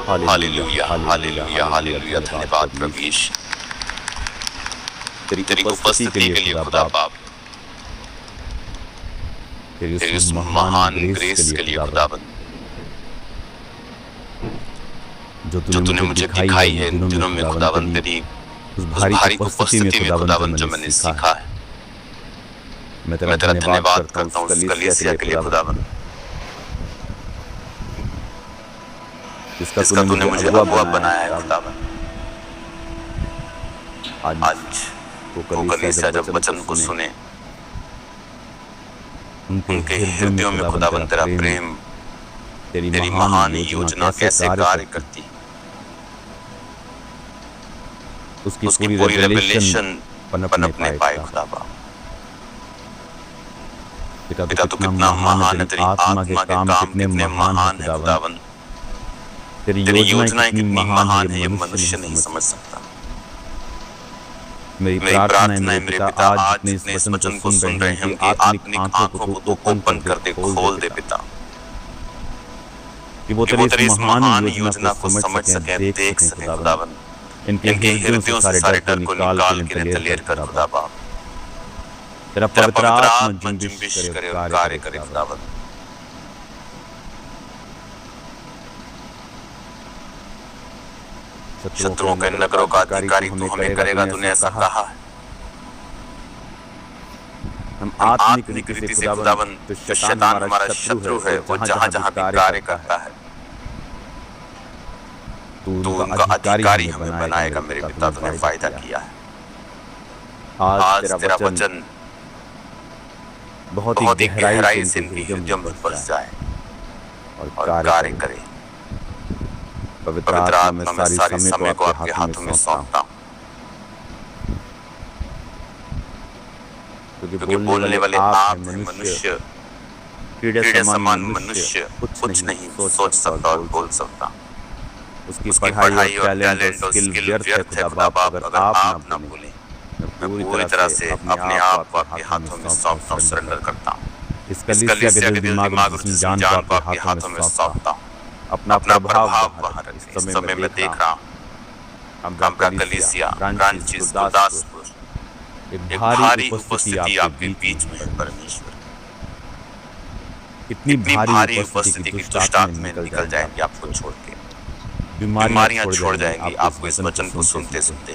Hallelujah, hallelujah, hallelujah. धन्यवाद प्रभु यीशु, तेरी उपस्थिति के लिए खुदा बाप, तेरी उस महान ग्रेस के लिए खुदाबंद, जो तूने मुझे दिखाई है इन दिनों में खुदाबंद, तेरी उस भारी उपस्थिति में खुदाबंद जो मैंने सीखा है। मैं तेरा धन्यवाद करता हूँ उस कलीसिया के लिए खुदाबंद, जिसका तूने मुझे अगुआ बनाया है खुदाबंद। आज वो कलीसिया जब वचन को सुने, उनके हृदयों में खुदाबंद तेरा प्रेम, तेरी महान योजना कैसे कार्य करती है, उसकी पूरी रेवलेशन पनपने पाए खुदा बाप। पिता तू कितना महान है, तेरी आत्मा के काम कितने महान है खुदाबंद। तेरी योजनाएं कितनी महान है, ये मनुष्य नहीं समझ सकता। मेरी प्रार्थना है मेरे पिता, आज जितने इस वचन को सुन रहे हैं, उनकी आत्मिक आंखों को तो ओपन कर दे, खोल दे पिता, कि वो तेरी इस महान योजना को समझ सके, देख सके खुदाबंद। इनके हृदयों से सारे डर को निकाल के क्लियर कर खुदा बाप। तेरा पवित्र आत्मा जुम्बिश करे और कार्य करे खुदाबंद। शत्रुओं के नगरों का अधिकारी तू हमें करेगा, तूने ऐसा कहा है। हम आत्मिक रीति से खुदाबंद, जो शैतान हमारा शत्रु है, वो जहां जहां भी कार्य करता है, तू उनका अधिकारी हमें बनाएगा मेरे पिता। तूने फायदा किया है। आज तेरा वचन बहुत ही गहराई से इनके हृदयों में बस जाए और कार्य करे। पवित्र आत्मा में सारी समय को आपके हाथों में सौंपता हूं, क्योंकि बोलने वाले आप मनुष्य, कीड़े समान मनुष्य कुछ नहीं सोच सकता और बोल सकता। उसकी पढ़ाई और टैलेंट और स्किल व्यर्थ है खुदा बाप, अगर आप ना बोले। मैं पूरी तरह से अपने आप को आपके हाथों में सौंपता हूं, सरेंडर करता हूं। इस कलीसिया के दिमाग और जान को आपके हाथों में सौंपता हूं। अपना प्रभाव बाहर रखें। इस समय मैं देख रहा हूं आपका कलीसिया ब्रांचेस गुरदासपुर, एक भारी उपस्थिति आपके बीच में है परमेश्वर। इतनी भारी उपस्थिति की दुष्ट आत्माएं निकल जाएंगी आपको छोड़ के, बीमारियां छोड़ जाएंगी आपको इस वचन को सुनते सुनते,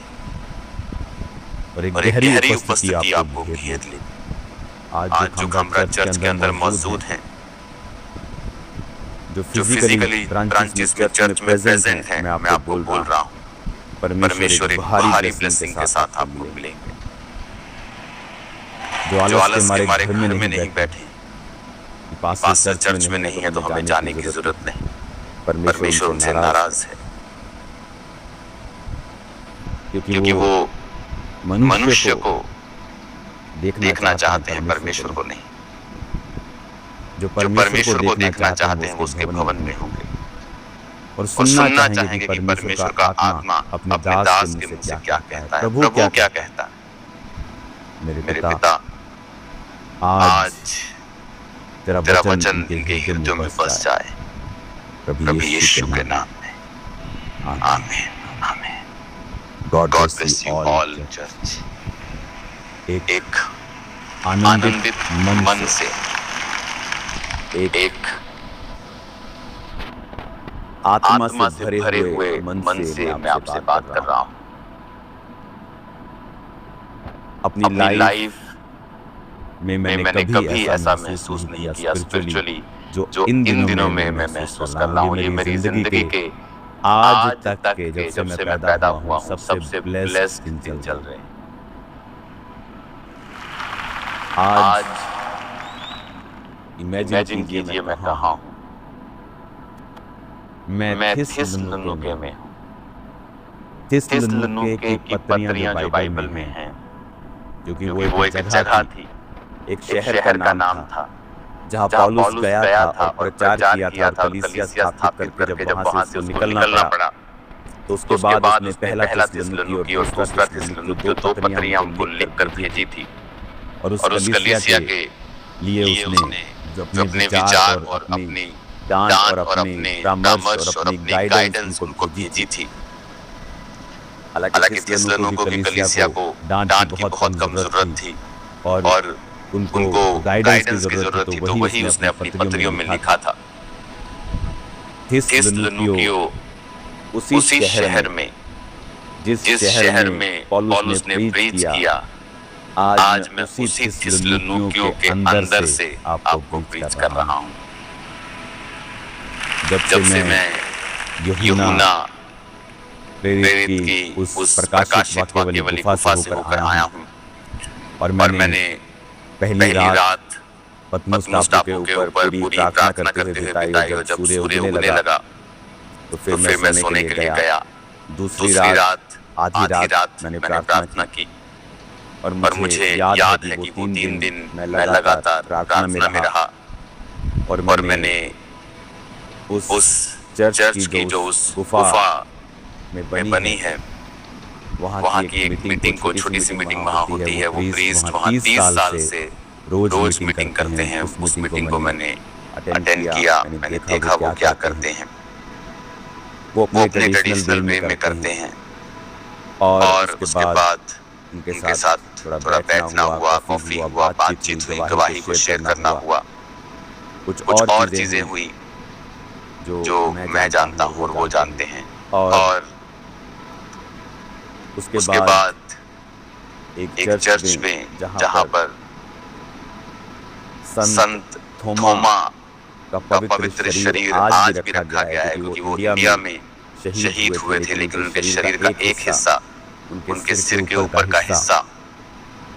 और एक गहरी उपस्थिति आपको घेर लेगी। आज जो हमारा चर्च के अंदर मौजूद हैं, जो फिजिकली ब्रांचेस में चर्च में प्रेजेंट हैं, मैं आपको बोल रहा हूँ परमेश्वर एक भारी ब्लेसिंग के साथ आपको मिलेंगे। जो आलस के मारे घर में नहीं बैठे, पास्टर चर्च में नहीं है तो हमें जाने की जरूरत नहीं। परमेश्वर उनसे नाराज है, क्योंकि वो मनुष्य को देखना चाहते हैं, परमेश्वर को नहीं। जो परमेश्वर को देखना चाहते हैं वो उसके भवन में होंगे और सुनना चाहेंगे कि परमेश्वर का आत्मा अपने दास के मुंह से क्या कहता है, प्रभु क्या कहता है। मेरे पिता, आज तेरा वचन इनके हृदयों में बस जाए, प्रभु यीशु के नाम में, आमीन, आमीन। God bless you all church. एक आनंदित मन से, एक आत्मा से भरे हुए मन से मैं आपसे बात कर रहा हूं। अपनी लाइफ में मैंने कभी ऐसा महसूस नहीं किया स्पिरिचुअली जो इन दिनों में मैं महसूस कर रहा हूँ। ये मेरी जिंदगी के आज तक के जब से मैं पैदा हुआ हूँ सबसे ब्लेस्ड दिन चल रहे हैं। आज इमेजिन कीजिए मैं कहाँ हूँ। मैं थिस्सलुनीके में हूँ। थिस्सलुनीके की पत्रियां जो बाइबल में हैं, क्योंकि वो एक जगह थी, एक शहर का नाम था जहाँ पौलुस गया था और प्रचार किया था, कलीसिया स्थापित करके जब वहाँ से उसको निकलना पड़ा तो उसके बाद उसने पहला थिस्सलुनीके और दूसरा थिस्सलुनीके, दो पत्रियां उनको लिख कर भेजी थी। और उस कलीसिया के लिए उसने जो अपने विचार और अपनी डांट और अपने परामर्श और अपनी गाइडेंस उनको भेजी थी। हालांकि थिस्सलुनीकु की कलीसिया को डांट की बहुत कम जरूरत थी और उनको गाइडेंस की जरूरत थी, तो वही उसने अपनी पत्रियों में लिखा था। थिस्सलुनीकु उसी शहर में, जिस शहर में पौलुस ने प्रीच किया, आज मैं उसी थिस्सलुनीकु के अंदर से आपको प्रीच कर रहा हूँ। जब से मैं यूहन्ना प्रेरित की उस प्रकाशित वाक्य वाली गुफा से होकर आया हूँ और मैंने पहली रात पतमुस टापू के ऊपर पूरी प्रार्थना करते हुए बिताई और जब सूर्य उगने लगा तो फिर मैं सोने के लिए गया। दूसरी रात आधी रात मैंने प्रार्थना की और मुझे याद है कि वो 3 दिन मैं लगातार प्रार्थना में रहा और मैंने उस चर्च की जो उस गुफा में बनी है वहाँ की एक मीटिंग को, छोटी सी मीटिंग वहाँ होती है। वो प्रीस्ट वहाँ 30 साल से रोज मीटिंग करते हैं। उस मीटिंग को मैंने अटेंड किया, मैंने देखा वो क्या करते हैं। वो अपने ट्रेडिशनल वे में करते हैं और उसके बाद उनके साथ थोड़ा बैठना हुआ, कॉफी हुआ, बातचीत हुई, गवाही को शेयर करना हुआ। कुछ और चीजें हुई जो मैं जानता हूँ और वो जानते हैं। और उसके बाद एक चर्च में जहाँ पर संत थोमा का पवित्र शरीर आज भी रखा गया है, क्योंकि वो इंडिया में शहीद हुए थे, लेकिन उनके शरीर का एक हिस्सा, उनके सिर के ऊपर का हिस्सा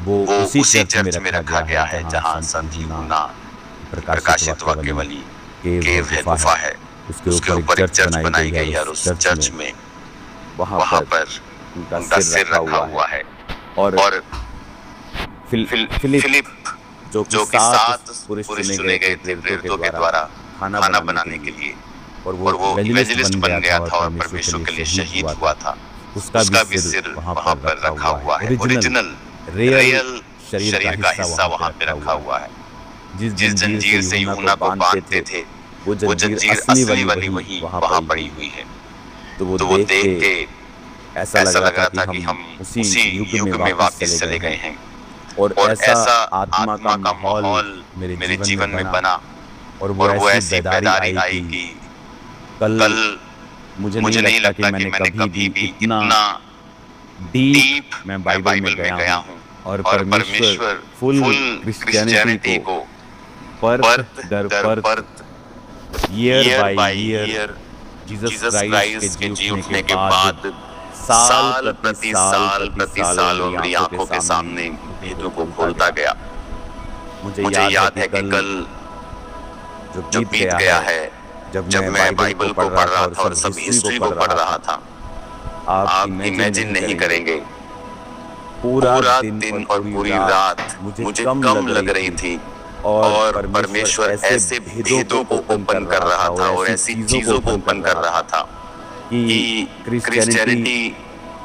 वो उसी चर्च में रखा गया है जहाँ संत यूहन्ना प्रकाशित वाक्य वाली केव है, गुफा है, उसके ऊपर एक चर्च बनाई गई है और उस चर्च में वहाँ पर उनका सिर रखा हुआ है। और फिलिप जो कि 7 पुरुष चुने गए थे प्रेरितों के द्वारा खाना बनाने के लिए, और वो इवेंजलिस्ट बन गया था और परमेश्वर के लिए शहीद हुआ था, उसका भी सिर वहाँ पर रखा हुआ है। ओरिजिनल रियल शरीर का हिस्सा वहाँ पे रखा हुआ है। जिस जंजीर से यूहन्ना को बांधते थे वो जंजीर असली वाली वही वहाँ पड़ी हुई है। तो वो देख के ऐसा लग रहा था कि हम उसी युग में वापस चले गए हैं और ऐसा आत्मा का माहौल मेरे जीवन में बना और वो ऐसी बेदारी आई कि कल मुझे नहीं लगता कि मैंने कभी भी इतना डीप मैं बाइबल में गया हूँ और परमेश्वर फुल क्रिश्चियनिटी को परत दर परत, year by year Jesus Christ के जी उठने के बाद साल प्रति साल मेरी आंखों के सामने भेदों को खोलता गया। मुझे याद है कि कल जो बीत गया है, जब मैं बाइबल को पढ़ रहा था और सब हिस्ट्री को पढ़ रहा था, आप इमेजिन नहीं करेंगे पूरा दिन और पूरी रात मुझे कम लग रही थी और परमेश्वर ऐसे भेदों को ओपन कर रहा था और ऐसी चीजों को ओपन कर रहा था कि क्रिश्चियनिटी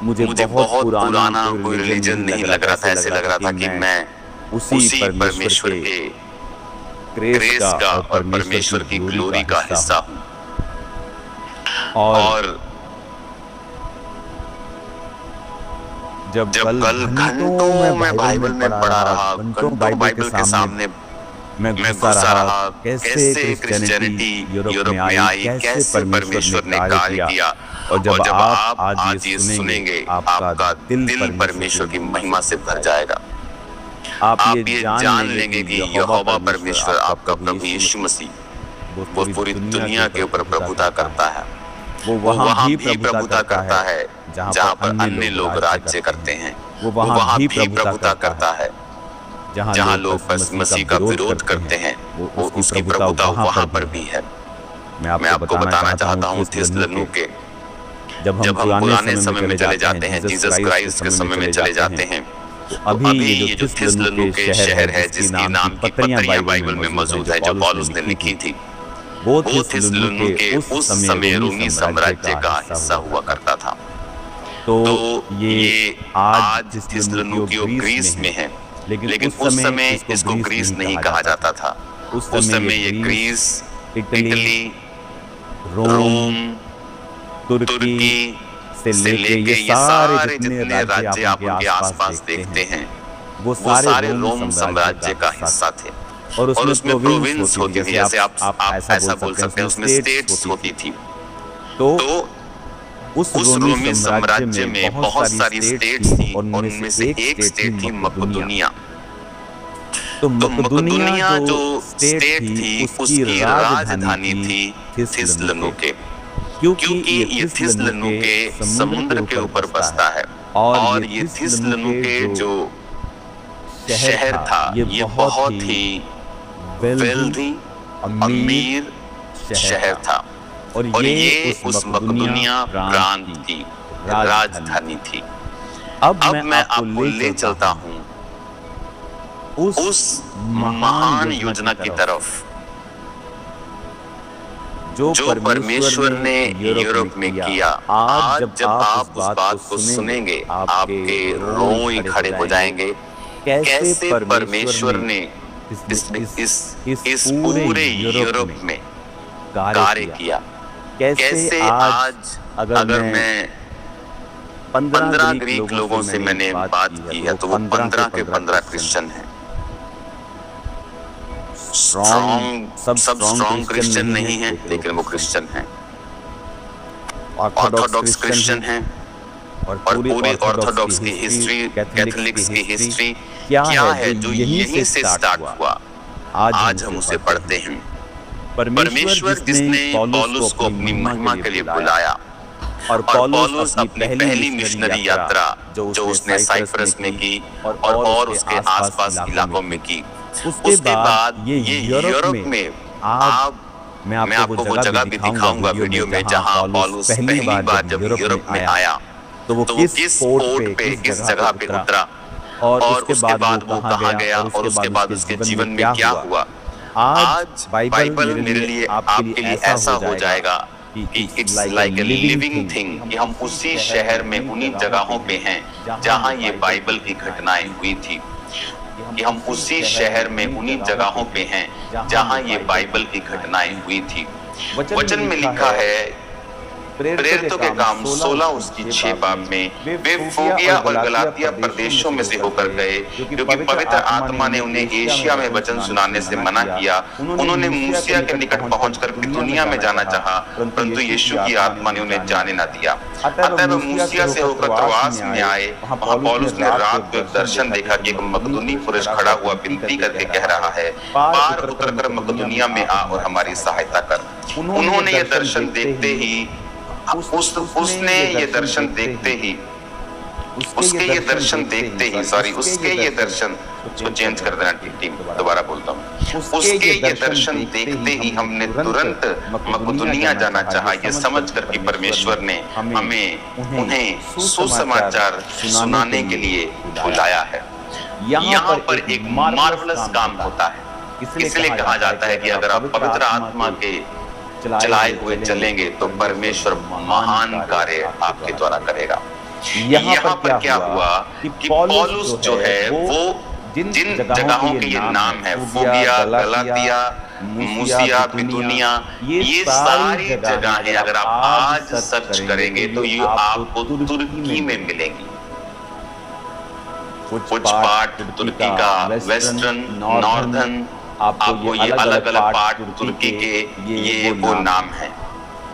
मुझे बहुत पुराना कोई रिलीजन नहीं लग रहा था। ऐसे लग रहा था कि मैं उसी परमेश्वर के ग्रेस का और परमेश्वर की ग्लोरी का हिस्सा हूँ। और जब कल घंटों मैं बाइबल में पढ़ा रहा, घंटों बाइबल के सामने मैं घुसा रहा, कैसे क्रिश्चियनिटी यूरोप में आई, कैसे परमेश्वर ने कार्य किया। और जब आप आज ये सुनेंगे आपका दिल परमेश्वर की महिमा से भर जाएगा। आप ये जान लेंगे कि यहोवा परमेश्वर आपका प्रभु यीशु मसीह वो पूरी दुनिया के ऊपर प्रभुता करता है। वो वहाँ भी प्रभुता करता है जहाँ पर अन्य लोग राज्य करते हैं। वो वहाँ भी प्रभुता करता है जहाँ लोग बस मसीह का विरोध करते हैं, वो उसकी प्रभुता वहाँ पर भी है। मैं आपको बताना चाहता हूँ थिस्सलुनीकु जब हम पुराने समय में चले जाते हैं, जीसस क्राइस्ट के समय में चले जाते हैं, तो अभी ये जो थिस्सलुनीकु शहर है जिसकी नाम की पत्रियां बाइबल में मौजूद है जो पौलुस ने लिखी थी, वो थिस्सलुनीकु उस समय रोमी साम्राज्य का हिस्सा हुआ करता था। तो ये आज थिस्सलुनीकु ग्रीस में है, लेकिन उस समय इसको ग्रीस नहीं कहा जाता था। उस समय ये ग्रीस इटली, रोम, तुर्की से लेके ये सारे जितने राज्य आप उनके आसपास देखते हैं वो सारे रोम साम्राज्य का हिस्सा थे। और उसमें प्रोविंस होती थी, जैसे आप ऐसा बोल सकते हैं, उसमें स्टेट्स होती थी। तो उस रोमी साम्राज्य में बहुत सारी स्टेट्स थी और उनमें से एक स्टेट थी मकदूनिया। तो मकदूनिया जो स्टेट थी उसकी राजधानी थी थिस्सलुनीके, क्योंकि ये थिस्सलुनीके समुद्र के ऊपर बसता है। और ये थिस्सलुनीके जो शहर था ये बहुत ही वेल्दी अमीर शहर था और ये उस मकदूनिया प्रांत की राजधानी थी। अब मैं आपको ले चलता हूँ उस महान योजना की तरफ जो परमेश्वर ने यूरोप में किया। आज जब आप उस बात को सुनेंगे आपके रोंग खड़े हो जाएंगे। कैसे परमेश्वर ने इस पूरे यूरोप में कार्य किया। कैसे आज अगर मैं 15 ग्रीक लोगों से मैंने बात की है तो वो 15 के 15 क्रिश्चियन हैं। सब स्ट्रॉन्ग क्रिश्चियन नहीं है लेकिन वो क्रिश्चियन हैं, ऑर्थोडॉक्स क्रिश्चियन हैं। और पूरी ऑर्थोडॉक्स की हिस्ट्री, कैथोलिक्स की हिस्ट्री क्या है जो यहीं से स्टार्ट हुआ, आज हम उसे पढ़ते हैं। परमेश्वर जिसने पौलुस को अपनी महिमा के लिए बुलाया और पौलुस अपनी पहली मिशनरी यात्रा जो उसने साइप्रस में की और उसके आसपास इलाकों में की, उसके बाद ये यूरोप में मैं आपको वो जगह भी दिखाऊंगा वीडियो में जहां पौलुस पहली बार जब यूरोप में आया तो वो किस पोर्ट पे किस जगह पे उतरा और उसके बाद वो कहाँ गया और उसके बाद उसके जीवन में क्या हुआ। आज बाइबल मेरे लिए आपके लिए ऐसा हो जाएगा कि it's like a living thing, कि हम उसी शहर में उन्हीं जगहों पे हैं जहां ये बाइबल की घटनाएं हुई थी, कि हम उसी शहर में उन्हीं जगहों पे हैं जहां ये बाइबल की घटनाएं हुई थी। वचन में लिखा है प्रेरितों के काम 16 उसकी 6 बाब में वे फ्रूगिया और गलातिया प्रदेशों में से होकर गए, क्योंकि पवित्र आत्मा ने उन्हें एशिया में वचन सुनाने से मना किया। उन्होंने मूसिया के निकट पहुंचकर बिथुनिया में जाना चाहा, परंतु यीशु की आत्मा ने उन्हें जाने न दिया। अतः वे मूसिया से होकर त्रोआस में आए। वहां पौलुस ने रात को एक दर्शन देखा कि एक मकदूनी पुरुष खड़ा हुआ विनती करके कह रहा है, पार उतरकर मकदूनिया में आ और हमारी सहायता कर। उन्होंने ये दर्शन देखते ही उसके ये दर्शन देखते ही उसको चेंज कर देना टीम, दोबारा बोलता हूँ। उसके ये दर्शन देखते ही हमने तुरंत मकदूनिया जाना चाहा, ये समझकर कि परमेश्वर ने हमें उन्हें सुसमाचार सुनाने के लिए बुलाया है। यहाँ पर एक मार्वलस काम होता है। इसलिए कहा जाता है कि अगर आप पवित्र आत्मा के चलाए हुए चलेंगे तो परमेश्वर महान कार्य आपके द्वारा करेगा। यहाँ पर क्या हुआ कि पौलुस जो है वो जिन जगहों के ये नाम है, फ्रूगिया, गलातिया, मूसिया, बिथुनिया, ये सारी जगहें अगर आप आज सर्च करेंगे तो ये आपको तुर्की में मिलेंगी। कुछ पार्ट तुर्की का वेस्टर्न, नॉर्दर्न, आपको ये अलग अलग पार्ट तुर्की के ये वो नाम है।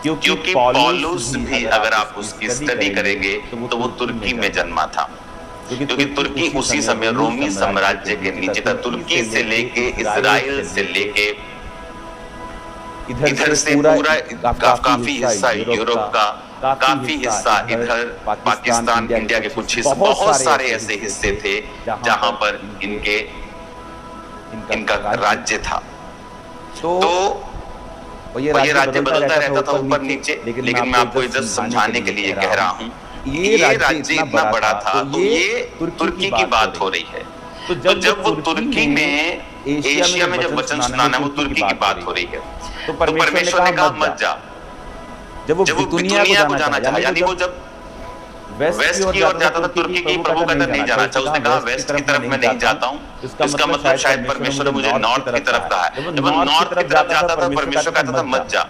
क्योंकि पौलुस भी अगर आप उसकी स्टडी करेंगे तो वो तुर्की में जन्मा था, क्योंकि तुर्की उसी समय रोमी साम्राज्य के नीचे था। तुर्की से लेके इजराइल से लेके इधर से पूरा काफी हिस्सा यूरोप का, काफी हिस्सा इधर पाकिस्तान, इंडिया के कुछ हिस्से, बहुत सारे ऐसे हिस्से थे जहां पर इनका राज्य था। तो ये राज्य बदलता रहता था ऊपर नीचे, लेकिन मैं आपको जस्ट समझाने के लिए कह रहा हूँ ये राज्य इतना बड़ा था। तो ये तुर्की की बात हो रही है। तो जब वो तुर्की में, एशिया में जब वचन सुनाना, वो तुर्की की बात हो रही है। तो परमेश्वर ने कहा मत जा। जब वो बिथुनिया को जाना चाहा, यानी वो जब वेस्ट की ओर जाता था तुर्की की, प्रभु कहता नहीं जाना चाहिए। उसने कहा वेस्ट की तरफ मैं नहीं जाता हूँ, इसका मतलब शायद परमेश्वर ने मुझे नॉर्थ की तरफ कहा है। जब वो नॉर्थ की तरफ जाता था परमेश्वर कहता था मत जा।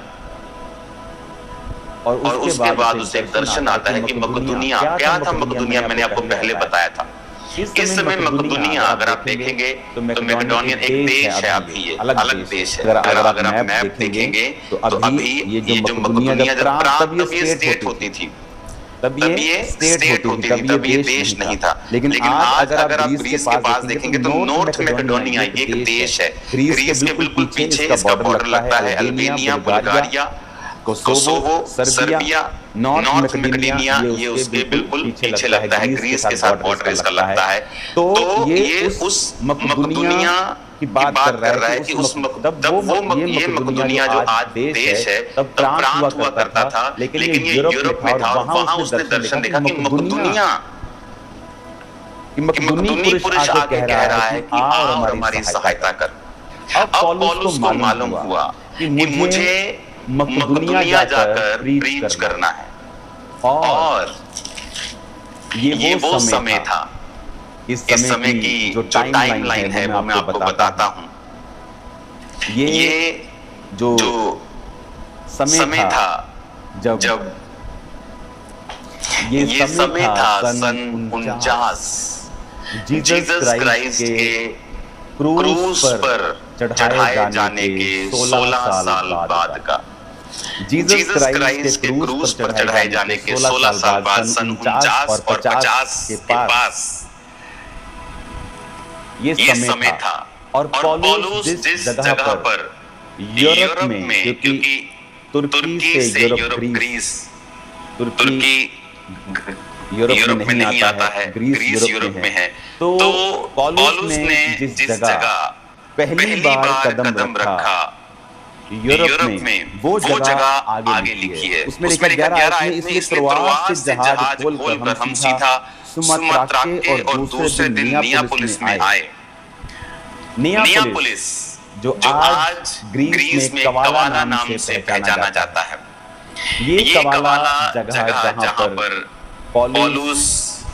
और उसके बाद उसे एक दर्शन आता है कि मकदूनिया, क्या था मकदूनिया, मैंने आपको पहले बताया था। इस समय मकदूनिया अगर आप देखेंगे तो मैकेडोनियन एक देश है, अभी ये अलग देश है। अगर आप मैप देखेंगे तो अभी ये जो मकदूनिया जब प्रांत, तब ये स्टेट होती थी, तब ये स्टेट होती थी, तब ये देश नहीं था। लेकिन आज अगर आप ग्रीस के पास देखेंगे तो नॉर्थ मैकेडोनिया एक देश है। ग्रीस के बिल्कुल पीछे इसका बॉर्डर लगता है Albania, Bulgaria, Kosovo, Serbia, north Macedonia ये उसके बिल्कुल पीछे लगता है। ग्रीस के साथ बॉर्डर इसका लगता है। तो ये उस मकदूनिया की बात कर रहा है कि उस ये मकदूनिया जो आज देश है तब प्रांत हुआ करता था, लेकिन ये यूरोप में था। वहां उसने दर्शन देखा कि मकदूनिया, मकदूनी पुरुष आके कह रहा है कि आ और हमारी सहायता कर। अब पौलुस को मालूम हुआ कि मुझे मकदूनिया जाकर प्रीच करना है। और ये वो समय था। इस समय की जो टाइम लाइन है वो मैं आपको बताता हूं। ये जो समय था जब ये समय था सन 49 जीसस क्राइस्ट के क्रूस पर चढ़ाए जाने के 16 साल बाद का। जीसस क्राइस्ट के क्रूस पर चढ़ाए जाने के 16 साल बाद सन 49 और 50 के पास ये समय था। और पौलुस जिस जगह पर यूरोप में, क्योंकि तुर्की से यूरोप, ग्रीस, तुर्की यूरोप में नहीं आता है, ग्रीस यूरोप में है। तो पौलुस ने जिस जगह पहली बार कदम रखा यूरोप में, वो जगह आगे लिखी है। उसमें लिखा 11 इसलिए त्रोआस से जहाज खोलकर हम सीधा सुमात्राके और दूसरे दिन नियापोलिस में आए। नियापोलिस जो आज ग्रीस में कवाला नाम से पहचाना जाता है। ये कवाला जगह जहां पर पौलुस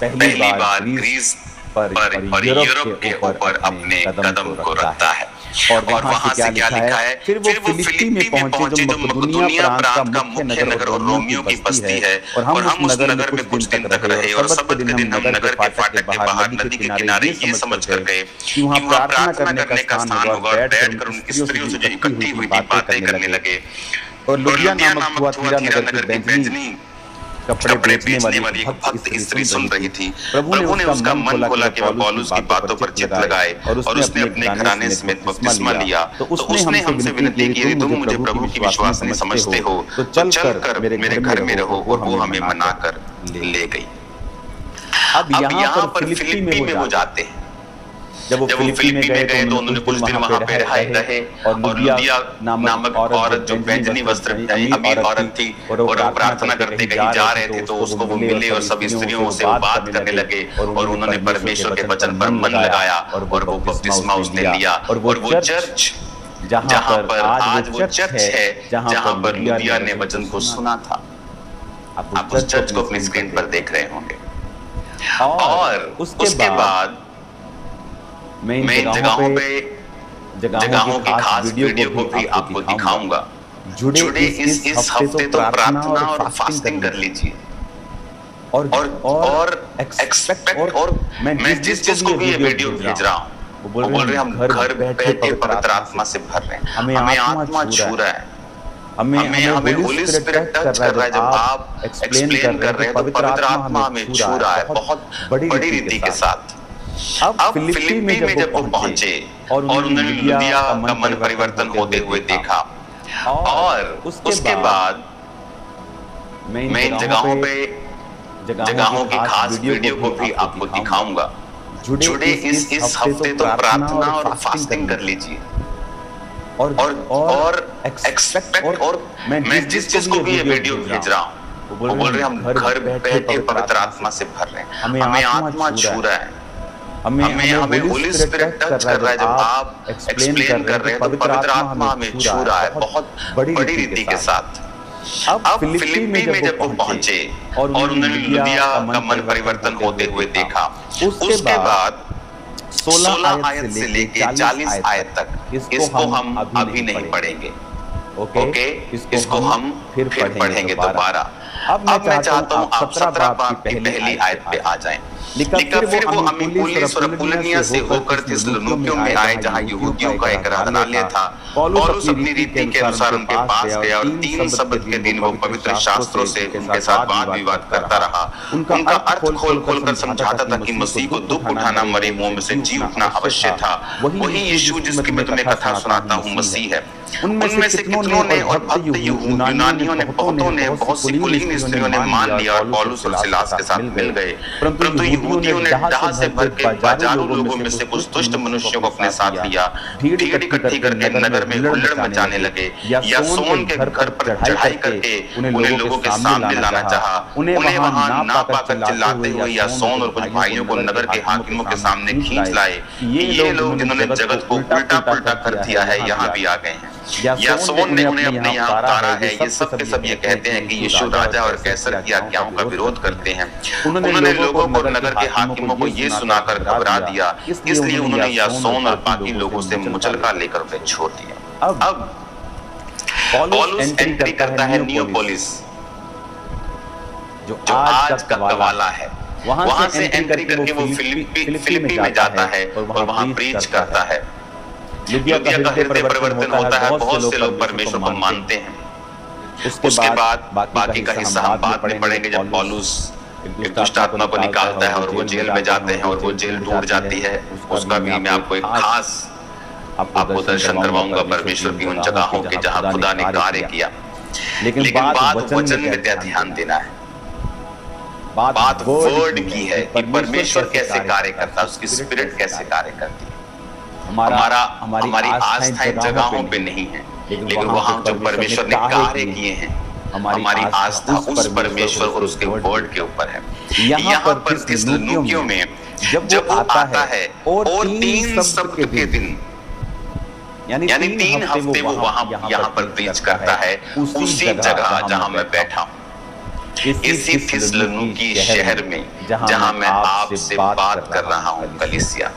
पहली बार ग्रीस पर और यूरोप के ऊपर अपने कदम को रखता है। और वहां से क्या लिखा है, फिर वो फिलिप्पी में पहुंचे जो मकदूनिया प्रांत का मुख्य नगर और रोमियो की बस्ती है। और हम उस नगर में कुछ दिन तक रहे और सबत के दिन हम नगर के फाटक के बाहर नदी के किनारे ये समझ कर गए कि वहां प्रार्थना करने का स्थान होगा। और बैठकर उनकी स्त्रियों से जो इकट्ठी हुई थी बातें करने लगे। और लुदिया नामक थुआतीरा नगर की बेंजनी कपड़े बेचने वाली एक भक्त स्त्री सुन रही थी। प्रभु ने उसका मन खोला कि वह पौलुस की बातों पर चित्त लगाए और उसने अपने घराने समेत बपतिस्मा लिया। तो उसने हमसे विनती की, तुम मुझे प्रभु की विश्वास नहीं समझते हो तो चलकर मेरे घर में रहो। और वो हमें मनाकर ले गई। अब यहाँ पर फिलिप्पी में वो जाते हैं। जब वो फिलिप्पी में गए तो उन्होंने कुछ दिन वहां पे रहे। और लुदिया नामक औरत जो बैंजनी वस्त्र अमीर औरत थी और वो प्रार्थना करते कहीं जा रहे थे तो उसको वो मिले और सभी स्त्रियों से वो बात करने लगे। और उन्होंने परमेश्वर के वचन पर मन लगाया और वो बपतिस्मा उसने लिया। और वो चर्च जहां पर आज वो चर्च है जहां पर लुदिया ने वचन को सुना था, आप उस चर्च को अपनी स्क्रीन पर देख रहे होंगे। और उसके बाद मैं इन जगहों की खास वीडियो को भी आपको दिखाऊंगा। जुड़े इस हफ्ते तो प्रार्थना और फास्टिंग कर लीजिए। और एक्सपेक्ट और मैं जिस चीज को भी ये वीडियो भेज रहा हूँ वो बोल रहे हम घर बैठे पवित्र आत्मा से भर रहे हैं। हमें आत्मा छू रहा है। हमें होली स्पिरिट टच कर रहा है। जब आप एक्सप्लेन कर रहे हैं तो पवित्र आत्मा हमें छू रहा है बहुत बड़ी रीति के साथ। अब फिलिप्पी में जब वो पहुंचे और उन्होंने लुदिया का मन परिवर्तन होते हुए देखा। और उसके बाद मैं इन जगहों की खास वीडियो को भी आपको दिखाऊंगा। जुड़े इस हफ्ते तो प्रार्थना और फास्टिंग कर लीजिए। और एक्सपेक्ट और मैं जिस चीज को भी ये वीडियो भेज रहा हूँ वो बोल रहे हम घर बैठे पवित्र आत्मा से भर रहे हैं। हमें आत्मा छू रहा है। हमें होली स्पिरिट टच कर रहा है। जब आप एक्सप्लेन कर रहे हैं तो पवित्र आत्मा हमें छू रहा है बहुत बड़ी रीति के साथ। अब फिलिप्पी में जब वो पहुंचे और उन्होंने लुदिया का मन परिवर्तन होते हुए देखा, उसके बाद 16 आयत से लेके 40 आयत तक इसको हम अभी नहीं पढ़ेंगे, ओके, इसको हम फिर पढ़ेंगे दोबारा। अब मैं चाहता हूँ आप 17 बाब की पहली आयत पे आ जाएं। लिखा फिर वो अम्फिपुलिस और अपुल्लिया से होकर थिस्सलुनीकियों में आए, जहाँ यहूदियों का एक आराधनालय था। पौलुस अपनी रीति के अनुसार उनके पास गया और 3 सब्त के दिन वो पवित्र शास्त्रों से उनके साथ वाद विवाद करता रहा। उनका अर्थ खोल खोल कर समझाता था कि मसीह को दुख उठाना, मरे मुंह में से जी उठना अवश्य था। वही यीशु जिसकी मैं तुम्हें कथा सुनाता हूँ मसीह है। उनमें से कितनों ने और भक्त यूनानियों ने, बहुत सी कुलीन स्त्रियों ने मान लिया और पौलुस और सिलास के साथ मिल गए। परंतु यहूदियों ने डाह से भर के बाजारू लोगों में से कुछ दुष्ट मनुष्यों को अपने साथ लिया। भीड़ इकट्ठी करके नगर में हुल्लड़ मचाने लगे। यासोन के घर पर चढ़ाई करके उन्हें लोगों के सामने लाना चाहा। उन्हें वहां ना पाकर चिल्लाते हुए यासोन और कुछ भाइयों को नगर के हाकिमों के सामने खींच लाए। ये लोग जिन्होंने जगत को उल्टा पुल्टा कर दिया है, यहाँ भी आ गए हैं। यासोन ने उन्हें अपने यहाँ उतारा है। ये सब के सब ये कहते हैं कि यीशु राजा और कैसर की आज्ञाओं का विरोध करते हैं। उन्होंने लोगों को, नगर के हाकिमों को ये सुनाकर घबरा दिया, इसलिए उन्होंने यासोन और बाकी लोगों से मुचलका लेकर उन्हें छोड़ दिया। अब पौलुस एंट्री करता है नियोपोलिस, जो आज का कवाला है। वहां से एंट्री करके वो फिलिप्पी में जाता है और वहां प्रीच करता है। लुदिया का हृदय परिवर्तन होता है। बहुत से लोग परमेश्वर को मानते हैं। उसके बाद बाकी का हिस्सा हम बाद में पढ़ेंगे, जब पौलुस एक दुष्ट आत्मा को निकालता है और वो जेल में जाते हैं और वो जेल टूट जाती है। उसका भी मैं आपको एक खास आपको दर्शन करवाऊंगा परमेश्वर की उन जगहों के जहां खुदा ने कार्य किया। लेकिन बात वचन में ध्यान देना है। बात वर्ड की है कि परमेश्वर कैसे कार्य करता है, उसकी स्पिरिट कैसे कार्य करती है। हमारी आस्था इन जगहों पे नहीं है, लेकिन वहां जो परमेश्वर ने कार्य किए हैं, हमारी आस्था उस परमेश्वर और उसके वर्ड के ऊपर है। यहाँ पर थिस्सलुनीकियों में जब वो आता है और 3 सब्त के दिन यानी 3 हफ्ते वो यहाँ पर प्रीच करता है, उसी जगह जहाँ मैं बैठा हूँ, इसी थिस्सलुनीकी शहर में जहाँ मैं आपसे बात कर रहा हूँ। कलीसिया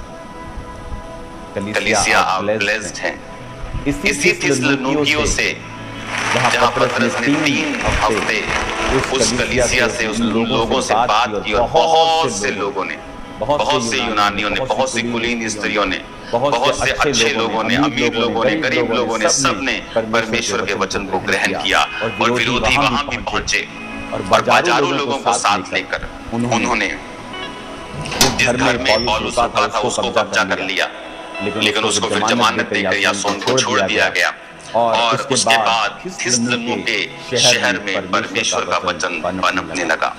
आप ब्लेस्ड हैं। इसी थिस्सलुनीकियों से जहाँ पतरस ने 3 हफ्ते उस कलीसिया से, उस लोगों से बात की और बहुत से लोगों ने, बहुत से यूनानियों ने, बहुत सी कुलीन स्त्रियों ने, बहुत से अच्छे लोगों ने, अमीर लोगों ने, गरीब लोगों ने, सब ने परमेश्वर के वचन को ग्रहण किया। और विरोधी वहां भी पहुंचे और बाजारू लोगों को साथ लेकर उन्होंने जिस घर में पौलुस रुका था उसको कब्जा कर लिया। लेकिन उसको फिर जमानत देकर यासोन को छोड़ दिया गया। और उसके बाद थिस्सलुनीके शहर में परमेश्वर का वचन पनपने लगा।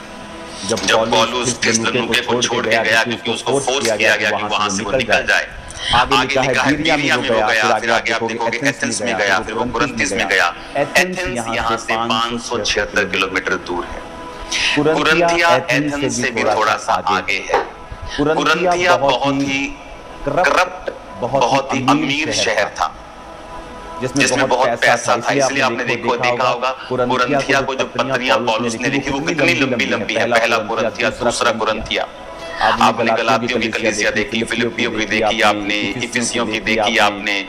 जब पौलुस थिस्सलुनीके को छोड़ के गया, क्योंकि उसको फोर्स किया गया कि वहां से वो निकल जाए। आगे लिखा है बिरिया में वो गया, फिर आगे आप देखोगे एथेंस में गया, फिर वो कुरिन्थस में गया। एथेंस यहाँ से 576 किलोमीटर दूर है। कुरिन्थिया एथेंस से भी थोड़ा सा आगे है। कुरिन्थिया बहुत ही करप्ट, बहुत ही अमीर शहर था, जिसमें बहुत पैसा था। इसलिए आपने देखा होगा कुरिन्थिया को जो पत्रियां पौलुस ने लिखी वो कितनी लंबी लंबी है। पहला कुरिन्थिया, दूसरा कुरिन्थिया। आपने गलातियों की कलीसिया देखी, फिलिप्पियों की देखी, आपने इफिसियों की देखी, आपने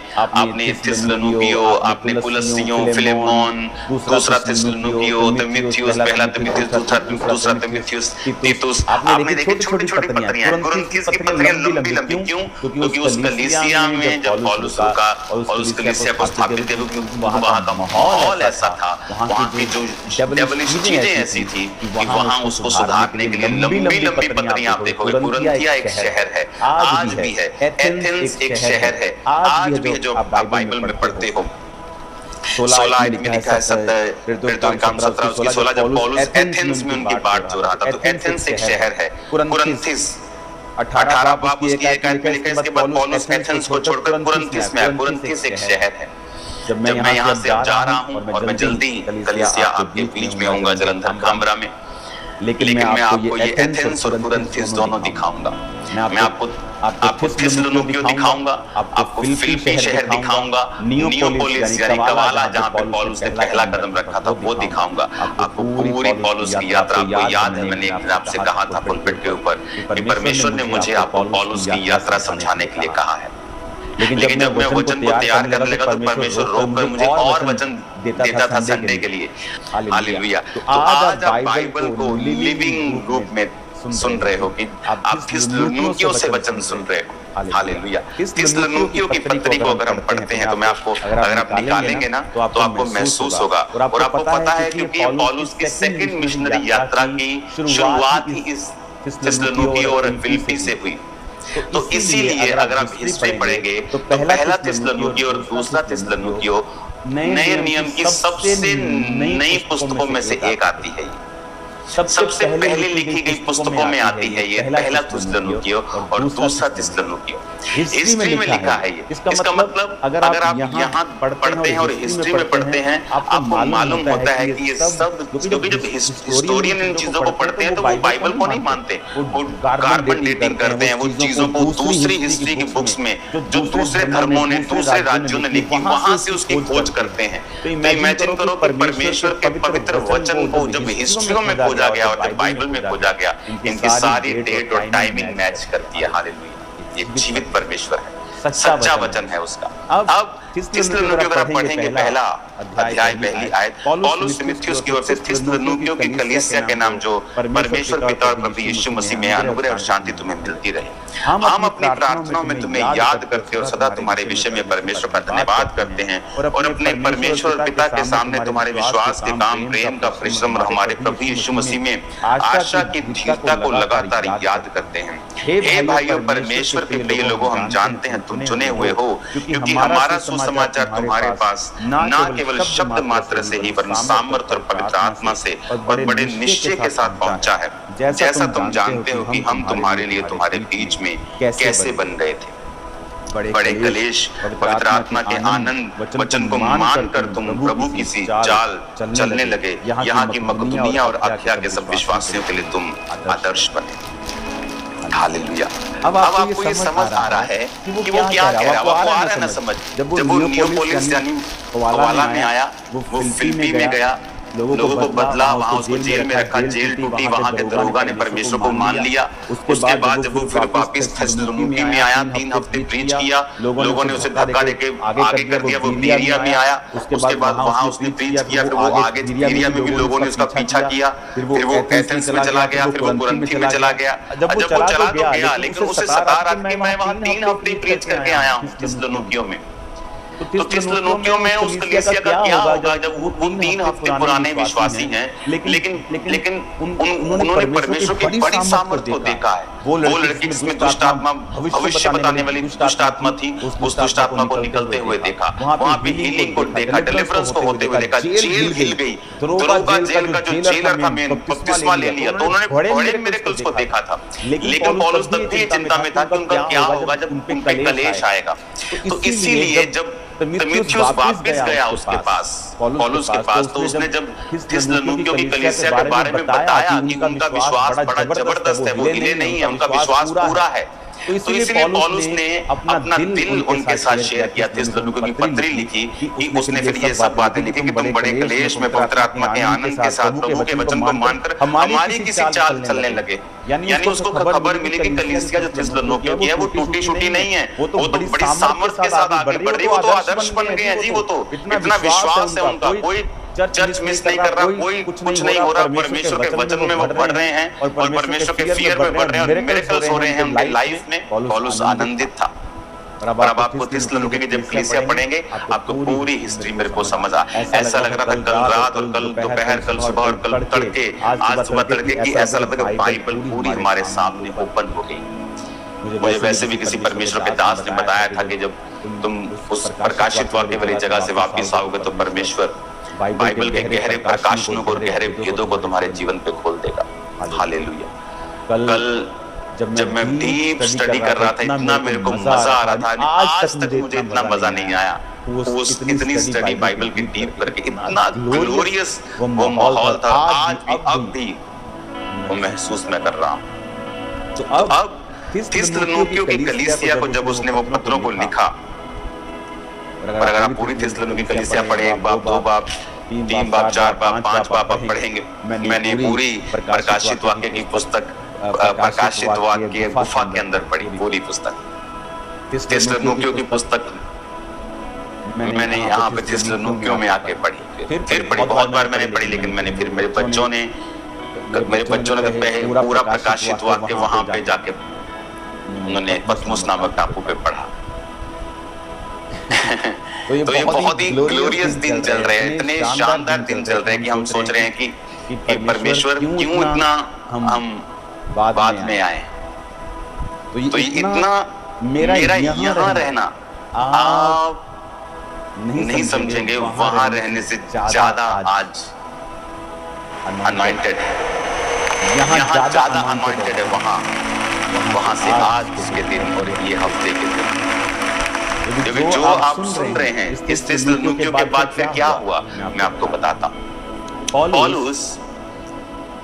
थिस्सलुनीकियों, आपने कुलस्सियों, फिलेमोन, दूसरा थिस्सलुनीकियों, तीमुथियुस, पहला तीमुथियुस, दूसरा तीमुथियुस, तीतुस। आपने देखी छोटी छोटी पत्रियां। कुरिन्थिस की पत्रियां लंबी लंबी क्यों? क्योंकि उस कलीसिया में जब पौलुस रुका और उस कलीसिया को स्थापित किया, वहां का माहौल ऐसा था, वहां की जो डेविलिश चीजें ऐसी थी कि वहां उसको सुधारने के लिए लंबी लंबी पत्रियां आप देखोगे। कुरिन्थिया एक शहर है, आज भी है। एथेंस एक शहर है, आज भी है, जो आप बाइबल में पढ़ते हो। 16 में लिखा है 17, फिर तो काम 17 उसकी 16, जब पौलुस एथेंस में उनकी बात हो रहा था। तो एथेंस एक शहर है। कुरिन्थिस 18 बाब उसकी एक आयत में लिखा है। इसके बाद पौलुस एथेंस को छोड़कर कुरिन्थिस में आया। कुरिन्थिस एक शहर है। जब मैं यहाँ से जा रहा हूँ और मैं जल्दी कलीसिया आपके बीच में आऊंगा, जलंधर कामरा में, लेकिन मैं आपको ये एथेंस और कुरिन्थिस दोनों दिखाऊंगा। मैं आपको थिस्सलुनीकियों दिखाऊंगा, आपको फिलिप्पी शहर दिखाऊंगा, नियोपोलिस यानी कवाला जहाँ पे पौलुस ने पहला कदम रखा था वो दिखाऊंगा, आपको पूरी पौलुस की यात्रा। आपको याद है मैंने एक दिन आपसे कहा था पुलपिट के ऊपर कि परमेश्वर ने मुझे आपको पौलुस की यात्रा समझाने के लिए कहा है, लेकिन जब मैं वचन को तैयार करने लगा तो परमेश्वर रोककर मुझे और वचन देता था संडे के लिए। हालेलुया। तो आज आप बाइबल को लिविंग रूप में सुन रहे हो कि आप थिस्सलुनीकियों से वचन सुन रहे हो। हालेलुया। थिस्सलुनीकियों की पत्री को अगर हम पढ़ते हैं तो मैं आपको, अगर आप निकालेंगे ना तो आपको महसूस होगा, और आपको पता है क्योंकि पौलुस की सेकंड मिशनरी यात्रा की शुरुआत ही इस थिस्सलुनीकी और फिलिप्पी से हुई। तो इसीलिए अगर आप हिस्ट्री पढ़ेंगे तो पहला थिस्सलुनीकी और दूसरा थिस्सलुनीकी नए नियम की सबसे नई पुस्तकों में से एक आती है। सबसे पहले लिखी गई पुस्तकों में आती है ये, पहला थिस्सलुनीकी और दूसरा थिस्सलुनीकी। हिस्ट्री में लिखा है ये। इसका मतलब अगर आप यहाँ पढ़ते हैं और हिस्ट्री में पढ़ते हैं आपको मालूम होता है कि ये सब, क्योंकि जब हिस्टोरियन इन चीजों को पढ़ते हैं तो वो बाइबल को नहीं मानते, वो कार्बन डेटिंग करते हैं, वो चीजों को दूसरी हिस्ट्री की बुक्स में जो दूसरे धर्मों ने, दूसरे राज्यों ने लिखी, वहां से उसकी खोज करते हैं। तो इमेजिन करो कि परमेश्वर के पवित्र वचन को जब हिस्ट्रियों में खोजा गया और जब बाइबल में खोजा गया, इनकी सारी डेट और टाइमिंग मैच करती है। हालेलुया। ये जीवित परमेश्वर है, सच्चा वचन है उसका। अब थिस्सलुनीकियों अगर आप पढ़ेंगे पहला अध्याय पहली आयत, पौलुस तीमुथियुस की ओर से थिस्सलुनीकियों की कलीसिया के नाम जो परमेश्वर पिता और प्रभु यीशु मसीह में अनुग्रह और शांति तुम्हें मिलती रहे। हम अपनी प्रार्थनाओं में तुम्हें याद करते और सदा तुम्हारे विषय में परमेश्वर का धन्यवाद करते हैं और अपने परमेश्वर पिता के सामने तुम्हारे विश्वास के काम, प्रेम का परिश्रम और हमारे प्रभु यीशु मसीह में आशा की धीरता को लगातार याद करते हैं। हे भाइयों, परमेश्वर के प्रिय लोगों, हम जानते हैं तुम चुने हुए हो, क्योंकि हमारा सुसमाचार तुम्हारे पास न केवल शब्द मात्र से ही वरन सामर्थ्य और पवित्र आत्मा से और बड़े निश्चय के साथ पहुंचा है, जैसा तुम जानते हो कि हम तुम्हारे लिए तुम्हारे बीच में कैसे बन गए थे। बड़े कलेश, पवित्र आत्मा के आनंद वचन को मानकर तुम प्रभु की सी चाल चलने लगे। यहाँ की मकदूनिया और अखया के सब विश्वासियों के लिए तुम आदर्श बने। हालेलुया। अब आपको ये समझ आ रहा है कि वो क्या कह रहा है। आपको आ रहा है ना समझ। जब वो नियोपोलिस यानी कवाला में आया, वो फिलिप्पी में गया, लोगों को बदला, वहां उसको जेल में रखा, जेल टूटी, वहां के दरोगा ने परमेश्वर को मान लिया। उसके बाद जब वो फिर वापस थिस्सलुनीकी में आया, 3 हफ्ते प्रीच किया, लोगों ने उसे धक्का देके आगे कर दिया, वो बीरिया में आया। उसके बाद वहां उसने प्रीच किया, फिर वो आगे बीरिया में भी लोगों ने उसका पीछा किया, फिर वो एथेंस में चला गया, फिर वो कुरिन्थ में चला गया। जब वो चला तो गया, लेकिन उसे सता रहा कि मैं वहां 3 हफ्ते प्रीच करके आया हूं थिस्सलुनीकियों में। तो थिस्सलुनीकियों में उस कलीसिया का क्या होगा जब वो 3 हफ्ते पुराने विश्वासी हैं, लेकिन उन्होंने परमेश्वर की बड़ी सामर्थ को देखा है। वो लड़की जिसमें दुष्ट आत्मा, भविष्य बताने वाली दुष्ट आत्मा थी, उस दुष्ट आत्मा को निकलते हुए देखा, वहां पे हीलिंग को देखा, डिलीवरेंस को होते हुए देखा, जेल हिल गई, दरोगा जेल का जो जेलर था मेन बपतिस्मा ले लिया। तो उन्होंने बड़े मिरेकल्स को देखा था। लेकिन पौलुस तब भी चिंता में था कि उनका क्या होगा जब उन पे कलेश आएगा। तो इसीलिए जब तीमुथियुस वापस गया उसके पास, पौलुस के पास, तो उसने जब थिस्सलुनीकियों की कलीसिया के बारे में बताया कि उनका विश्वास बड़ा जबरदस्त है, वो हिले नहीं है, उनका विश्वास पूरा है। तो इसलिए पौलुस ने अपना दिल उनके साथ शेयर किया, थिस्सलुनीकियों की पत्री लिखी कि उसने फिर ये सब बातें लिखी कि तुम बड़े क्लेश में पवित्र आत्मा के आनंद के साथ प्रभु के वचन को मानकर हमारी किसी चाल चलने लगे। यानी उसको खबर मिली कि कलीसिया जो थिस्सलुनीकियों की है वो टूटी शूटी नहीं है, वो तो बड़ी सामर्थ्य के साथ आगे बढ़ रही, वो तो आदर्श बन गए हैं जी। वो तो इतना विश्वास है उनका, कोई चर्च मिस नहीं कर रहा, कोई कुछ नहीं हो रहा, परमेश्वर के वचन में वो बढ़ रहे हैं और परमेश्वर के फियर में बढ़ रहे हैं और मिरेकल्स हो रहे हैं उनकी लाइफ में। पौलुस आनंदित था। और अब आपको थिस्सलुनीकी की जब कलीसिया पढ़ेंगे आपको पूरी हिस्ट्री मेरे को समझ आ, ऐसा लग रहा था कल रात और कल दोपहर, कल सुबह और कल तड़के, आज सुबह तड़के की ऐसा लगता है कि बाइबल पूरी हमारे सामने ओपन हो गई। मुझे वैसे भी किसी परमेश्वर के दास ने बताया था कि जब तुम उस प्रकाशित वाक्य वाली जगह से वापस आओगे तो परमेश्वर बाइबल के गहरे प्रकाशनों को, गहरे भेदों को तुम्हारे जीवन पे खोल देगा। हालेलुया। कल जब मैं डीप स्टडी कर रहा था, इतना मेरे को मजा आ रहा था, आज तक मुझे इतना मजा नहीं आया। उस इतनी स्टडी बाइबल की डीप करके इतना ग्लोरियस वो माहौल था, आज भी अब भी वो महसूस मैं कर रहा हूँ। तो अब थिस्सलुनीकियों की कलीसिया को जब उसने वो पत्रों को लिखा, और अगर आप पूरी थिस्सलुनीकी की कलीसिया पढ़े, 1 बाब, 2 बाब, 3 बाब, 4 बाब, 5 बाब आप पढ़ेंगे। मैंने पूरी प्रकाशित वाक्य की पुस्तक, प्रकाशित वाक्य गुफा के अंदर पढ़ी पूरी पुस्तक, थिस्सलुनीकियों की पुस्तक मैंने यहाँ पे थिस्सलुनीकियों में आके पढ़ी, फिर पढ़ी, बहुत बार मैंने पढ़ी, लेकिन मैंने फिर मेरे बच्चों ने पूरा प्रकाशित वाक्य वहां पे जाके उन्होंने पतमुस नामक टापू पे पढ़ा। तो ये बहुत ही ग्लोरियस दिन चल रहे हैं, इतने शानदार दिन चल रहे हैं कि हम सोच रहे हैं कि परमेश्वर क्यों इतना हम बाद में आए। तो ये इतना मेरा यहाँ रहना आप नहीं समझेंगे, वहां रहने से ज्यादा आज अनॉइंटेड है, यहाँ ज्यादा अनॉइंटेड है वहां से आज के दिन और ये हफ्ते के दिन। क्योंकि जो आप सुन रहे हैं इस थिस्सलुनीकियों के बाद फिर क्या हुआ मैं आपको बताता हूँ। पौलुस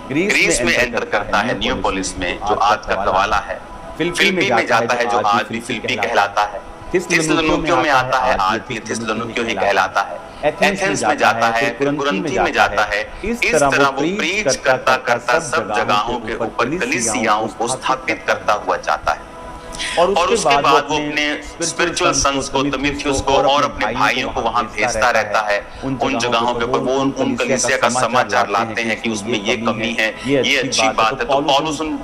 ग्रीस में एंटर करता है, नियोपोलिस में, जो आज का कवाला है। फिलिप्पी में जाता है, जो आज भी फिलिप्पी कहलाता है। थिस्सलुनीकियों में आता है, आज भी थिस्सलुनीकियों ही कहलाता है। एथेंस में जाता है, फिर कुरिन्थी में जाता है। इस तरह वो प्रीच करता करता सब जगहों के ऊपर कलीसियाओं को स्थापित करता हुआ जाता है। और उसके बाद वो अपने स्पिरिचुअल सन्स को, तिमुथियुस को और अपने भाइयों को वहां भेजता रहता है उन जगहों के ऊपर। वो उन कलीसिया का समाचार लाते हैं कि उसमें ये कमी है, ये अच्छी बात है। तो पौलुस उन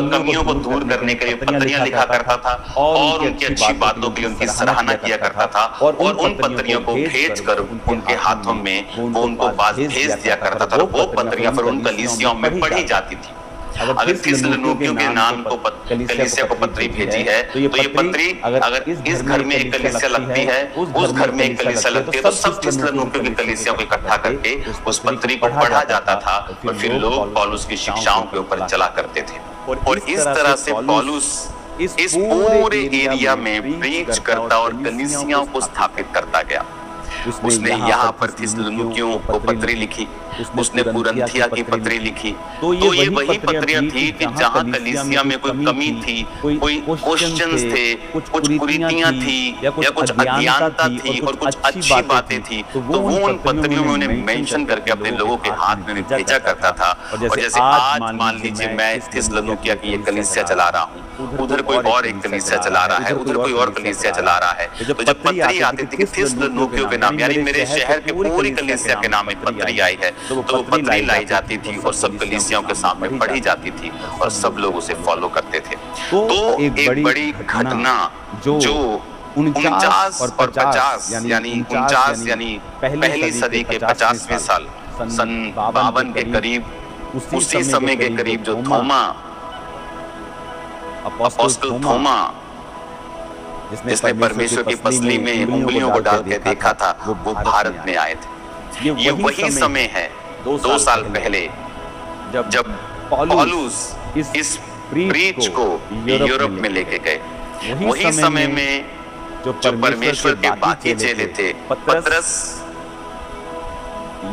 कमियों को दूर करने के लिए पत्रियां लिखा करता था और उनकी अच्छी बातों के लिए उनकी सराहना किया करता था, और उन पत्रियों को भेज कर उनके हाथों में वो उनको भेज दिया करता था। वो पत्रियां फिर उन कलीसियाओं में पढ़ी जाती थी। अगर थिस्सलुनीकियों के नाम को कलीसिया को पत्री भेजी है, तो ये पत्री अगर इस घर में एक कलीसिया लगती है, उस घर में एक कलीसिया लगती है, तो सब थिस्सलुनीकियों की कलीसिया को इकट्ठा करके उस पत्री को पढ़ा जाता था और फिर लोग पौलुस की शिक्षाओं के ऊपर चला करते थे। और इस तरह से पौलुस इस पूरे एरिया में प्रीच करता और कलीसियाओं को स्थापित करता गया। उसने यहाँ पर थिस्सलुनीकियों को पत्री लिखी, उसने कुरिन्थिया की पत्री लिखी। तो ये वही पत्रियां थी कि जहाँ कलीसिया में कोई कमी थी, कोई क्वेश्चंस थे, कुछ कुरीतियां थी या कुछ अज्ञानता थी और कुछ अच्छी बातें थी, तो वो उन पत्रियों में उन्हें मेंशन करके अपने लोगों के हाथ में भेजा करता था। और जैसे आज मान लीजिए मैं थिस्सलुनीकिया की एक कलीसिया चला रहा हूँ, उधर कोई और एक कलीसिया चला रहा है, उधर कोई और कलीसिया चला रहा है, तो जब पत्री आती थी कि थिस्सलुनीकियों के नाम, यानी मेरे शहर के पूरी कलीसिया के नाम एक पत्री आई है, तो वो पत्री लाई जाती थी और सब कलीसियाओं के सामने पढ़ी जाती थी और सब लोग उसे फॉलो करते थे। तो एक बड़ी घटना जो 49 और 50 यानी 49 यानी पहली सदी के 50वें साल, सन 52 के करीब, उसी समय के करीब जो थोमा, अपोस्टल थोमा, जिसने परमेश्वर की पसली में उंगलियों को डाल के देखा था, वो भारत में आए थे। ये वही समय है 2 साल पहले जब पौलुस इस प्रीच को यूरोप में लेके गए। वही समय में जो परमेश्वर के बाकी चेले थे, पतरस,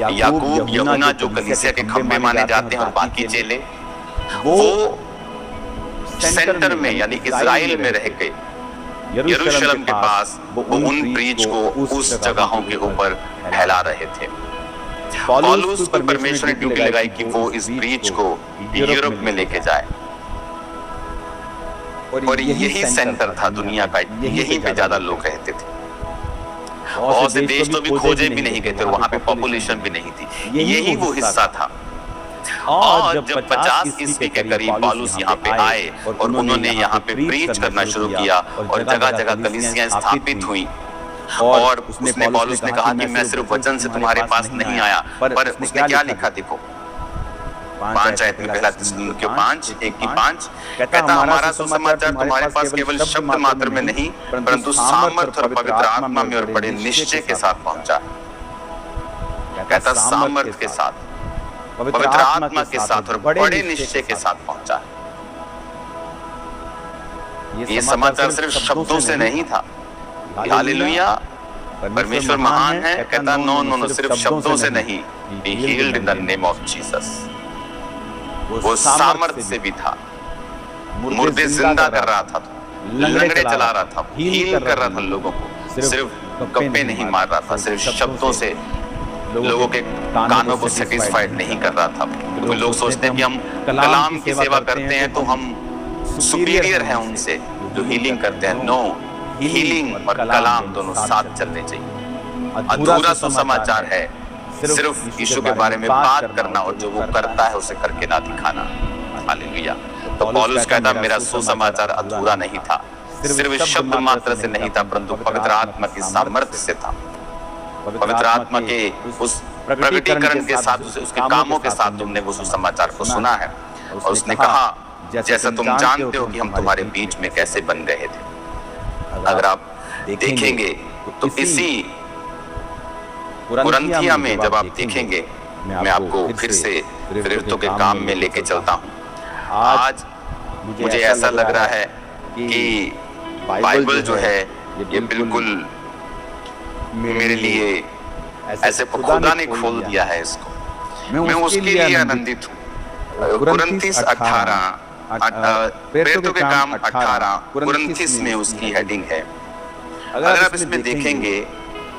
याकूब, यूहन्ना, जो कलीसिया के खंभे माने जाते हैं, और बाकी चेले, वो सेंटर में यानी इजराइल में रह के यरूशलेम के पास वो उन प्रीच को उस जगहों के ऊपर फैला रहे थे। पौलुस पर परमेश्वर ने ड्यूटी लगाई कि वो इस प्रीच को यूरोप में लेके जाए, और यही सेंटर था दुनिया का, यहीं पे ज्यादा लोग रहते थे। बहुत से देश तो भी खोजे भी नहीं गए थे, वहां पे पॉपुलेशन भी नहीं थी, यही वो हिस्सा था। और जब 50 ईस्वी के करीब पौलुस यहाँ पे आए और उन्होंने यहाँ पे प्रीच करना शुरू किया और जगह जगह कलीसियां स्थापित हुई, और उसने पौलुस ने कहा कि मैं सिर्फ वचन से तुम्हारे पास नहीं आया, पर उसने क्या लिखा देखो, 5 आयत में, पहला थिस्सलुनीकियों 5 1 की 5 कहता, हमारा सुसमाचार तुम्हारे पास केवल शब्द मात्र में नहीं, परंतु सामर्थ और पवित्र आत्मा में और बड़े निश्चय के साथ पहुंचा। कहता सामर्थ के साथ, पवित्र आत्मा के साथ और बड़े निश्चय के साथ पहुंचा। ये समाचार सिर्फ शब्दों से नहीं था। हालेलुया, परमेश्वर महान है। कहता नो, सिर्फ शब्दों से नहीं, be healed in the name of Jesus. वो सामर्थ्य से भी था। मुर्दे जिंदा कर रहा था, लंगड़े चला रहा था, हील कर रहा था लोगों को, सिर्फ गप्पे नहीं मार रहा था, सिर्फ शब्दों से लोगों के कानों को सेटिस्फाइड नहीं कर रहा था। तो लोग सोचते हैं कि हम कलाम की सेवा करते हैं तो हम सुपीरियर हैं उनसे जो हीलिंग करते हैं। नो, हीलिंग और कलाम दोनों साथ चलने चाहिए। अधूरा सुसमाचार है सिर्फ यीशु के बारे में बात करना और जो वो करता है उसे करके ना दिखाना। हालेलुया। तो पौलुस कहता मेरा सुसमाचार अधूरा नहीं था, सिर्फ शब्द मात्र से नहीं था, परंतु पवित्र आत्मा की सामर्थ्य से था। पवित्र आत्मा के उस प्रकटीकरण के साथ, उसके कामों के साथ तुमने वो सुसमाचार को सुना है। और उसने कहा जैसा तुम जानते हो कि हम तुम्हारे बीच में कैसे बन रहे थे। अगर आप देखेंगे तो इसी कुरिन्थिया में जब आप देखेंगे, मैं आपको फिर से प्रेरितों के काम में लेके चलता हूँ। आज मुझे ऐसा लग रहा है कि बाइबल जो है ये बिल्कुल मेरे लिए ऐसे खुदा ने खोल दिया है इसको, मैं उसके लिए आनंदित हूँ। कुरिन्थिस 18, प्रेरितों के काम 18 कुरिन्थिस में उसकी हेडिंग है। अगर आप इसमें देखेंगे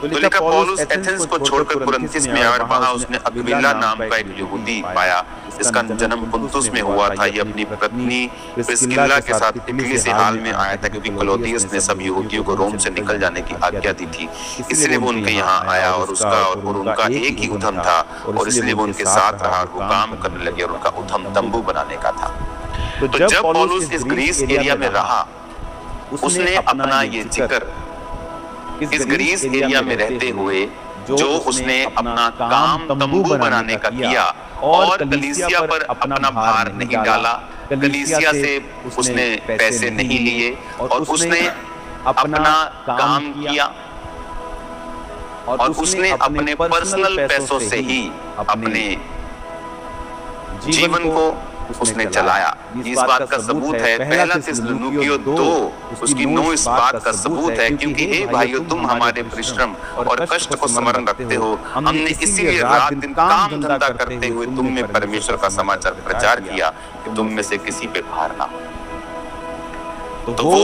तो लिखा पौलुस एथेंस को छोड़कर कुरिन्थिस में आया और वहां उसने अक्विला नाम का एक यहूदी पाया। इसका जन्म पुन्तुस में हुआ था। ये अपनी पत्नी प्रिस्किल्ला के साथ इटली से हाल में आया था, क्योंकि क्लौदियस ने सब यहूदियों को रोम से निकल जाने की आज्ञा दी थी। इसलिए वो उनके यहाँ आया और उनका एक ही उद्यम था, और इसलिए वो उनके साथ रहा और वो काम करने लगे और उनका उद्यम तंबू बनाने का था। तो जब पौलुस इस ग्रीस एरिया में रहा, उसने अपना ये जिक्र इस ग्रीस एरिया में रहते हुए जो उसने अपना काम तंबू बनाने का किया और कलीसिया पर अपना भार नहीं डाला, कलीसिया से उसने पैसे नहीं लिए और उसने अपना काम किया और उसने अपने पर्सनल पैसों से ही अपने जीवन को उसने चलाया। इस बात का सबूत है पहला थिस्सलुनीकियों 2 उसकी 9 इस बात का सबूत है, क्योंकि हे भाइयों तुम हमारे परिश्रम और कष्ट को स्मरण रखते हो। हमने इसीलिए रात दिन काम धंधा करते हुए तुम में परमेश्वर का समाचार प्रचार किया कि तुम में से किसी पे भार ना हो। तो वो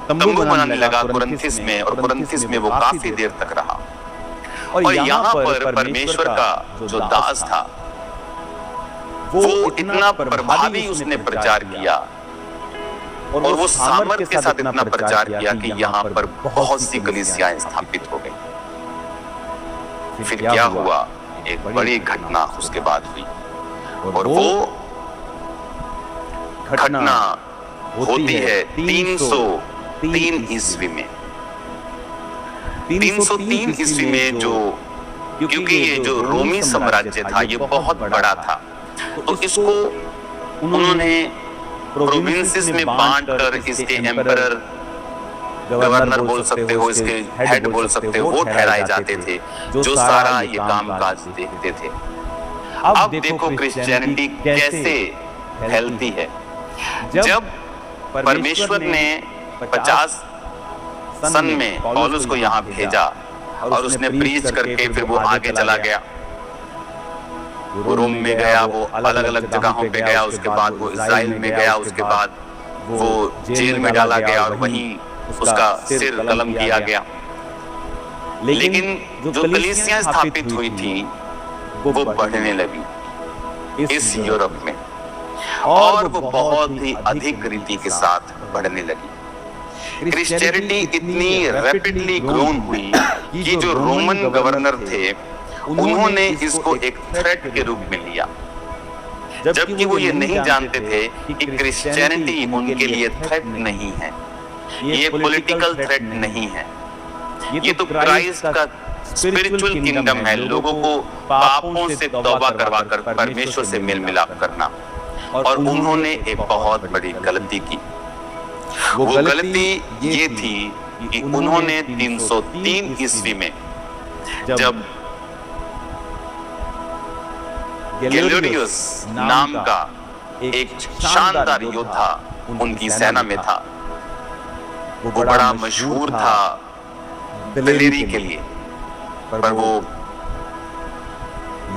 तंबू बनाने लगा कुरिन्थिस में, और कुरिन्थिस में वो काफी देर तक रहा। और यहाँ पर परमेश्वर का जो दास था वो इतना प्रभावी उसने प्रचार किया और वो सामर्थ्य के साथ इतना प्रचार किया कि यहाँ पर बहुत सी कलीसियाएं स्थापित हो गई। फिर क्या हुआ? एक बड़ी घटना उसके बाद हुई, और वो घटना होती है 303 ईस्वी में। 303 ईस्वी में जो, क्योंकि ये जो रोमी साम्राज्य था ये बहुत बड़ा था, तो इसको उन्होंने प्रोविंसेस में बांटकर इसके एम्परर, गवर्नर बोल सकते हो, इसके हेड बोल सकते हो, वो ठहराए जाते थे जो सारा ये कामकाज देखते थे। अब देखो क्रिश्चियनिटी कैसे फैलती है। जब परमेश्वर ने 50 सन में पौलुस को यहाँ भेजा और उसने प्रीच करके फिर वो आगे चला गया, वो रोम में गया, वो अलग अलग जगहों पे गया, उसके बाद वो इज़राइल में गया, उसके बाद वो जेल में डाला गया और वहीं उसका सिर कलम किया गया। लेकिन जो कलीसियां स्थापित हुई थी वो बढ़ने लगी इस यूरोप में, और वो बहुत ही अधिक रीति के साथ बढ़ने लगी। क्रिश्चियनिटी इतनी रैपिडली ग्रोन हुई कि जो रोमन गवर्नर थे उन्होंने इसको एक थ्रेट के रूप में लिया, जबकि वो ये नहीं जानते थे कि क्रिश्चियनिटी उनके लिए थ्रेट नहीं है, ये पॉलिटिकल थ्रेट नहीं है, ये तो क्राइस्ट का स्पिरिचुअल किंगडम है। लोगों को पापों से तौबा करवाकर परमेश्वर से मेल मिलाप करना। और उन्होंने एक बहुत बड़ी गलती की। वो गलती ये थी कि उन्होंने 303 ईस्वी में जब गैलियोडियस नाम का एक शानदार योद्धा उनकी सेना में था, वो बड़ा मशहूर था दलेरी के लिए, पर वो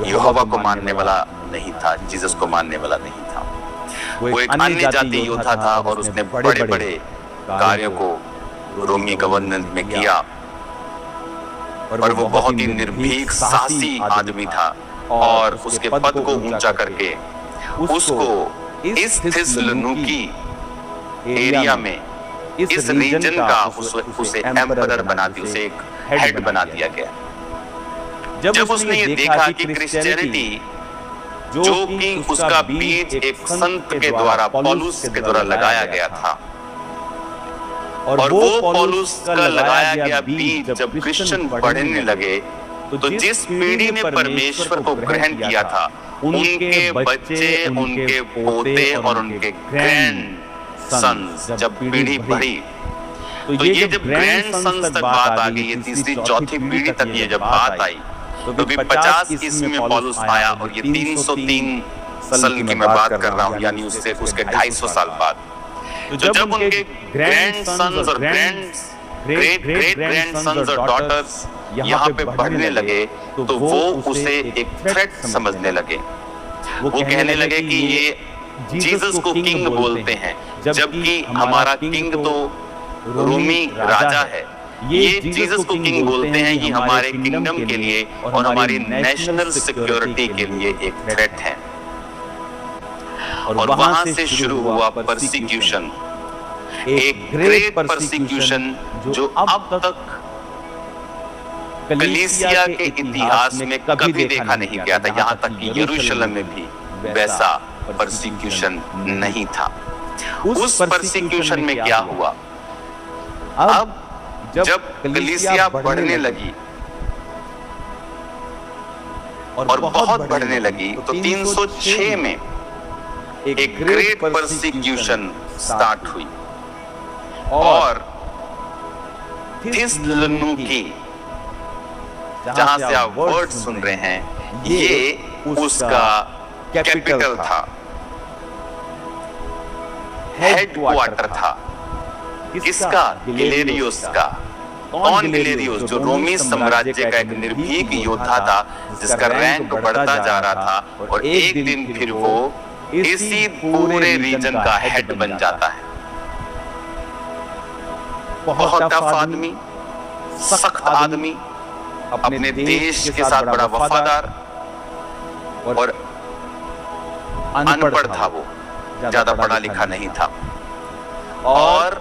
यहोवा को मानने वाला नहीं था, जीसस को मानने वाला नहीं था। वो एक अन्य जाति योद्धा था और उसने बड़े बड़े कार्यों को रोमी गवर्नेंस में किया और वो बहुत ही निर्भीक साहसी आदमी था और उसके पद को ऊंचा करके उसको इस थिस्सलुनीकि एरिया में इस रीजन का उसे एम्परर बना दिया, उसे एक हेड बना दिया गया। जब उसने ये देखा कि क्रिश्चियनिटी जो कि उसका बीज एक संत के द्वारा पौलुस के द्वारा लगाया गया था और वो पौलुस का लगाया गया बीज जब क्रिश्चियन बढ़ने लगे तो जिस पीढ़ी ने परमेश्वर को ग्रहण किया था उनके बच्चे, उनके पोते और उनके ग्रैंड सन्स, जब पीढ़ी बढ़ी तो ये जब ग्रैंड सन्स तक बात आ गई, ये तीसरी चौथी पीढ़ी तक ये जब बात आई तो 50 ईस्वी में पौलुस आया और ये 303 साल की मैं बात कर रहा हूँ, यानी उसके 250 साल बाद। तो जब उनके ग्रैंड सन्स और ग्रेट ग्रैंड सन्स और डॉटर्स यहाँ पे बढ़ने लगे तो वो उसे एक थ्रेट समझने लगे। वो कहने लगे कि ये जीसस को किंग बोलते हैं, जबकि हमारा किंग तो रोमी राजा है। ये जीसस को किंग बोलते हैं, ये हमारे किंगडम के लिए और हमारी नेशनल सिक्योरिटी के लिए एक थ्रेट है। और वहां से शुरू हुआ परसिक्यूशन, एक ग्रेट परसिक्यूशन जो अब तक कलीसिया के इतिहास में कभी देखा नहीं गया था। यहाँ तक कि यरूशलेम में भी वैसा परसिक्यूशन नहीं था। उस परसिक्यूशन में क्या हुआ? अब जब कलीसिया बढ़ने लगी और बहुत बढ़ने लगी तो 306 में एक ग्रेट परसिक्यूशन स्टार्ट हुई और थिस्सलुनीकि, जहां से आप वर्ड सुन रहे हैं, ये उसका कैपिटल था, हेडक्वार्टर था। किसका? गिलेरियोस का। कौन गिलेरियोस? जो रोमी साम्राज्य का एक निर्भीक योद्धा था जिसका रैंक बढ़ता जा रहा था और एक दिन फिर वो इसी पूरे रीजन का हेड बन जाता है। बहुत टफ आदमी, सख्त आदमी, अपने देश के साथ बड़ा वफादार और अनपढ़ था। वो ज्यादा पढ़ा लिखा नहीं था और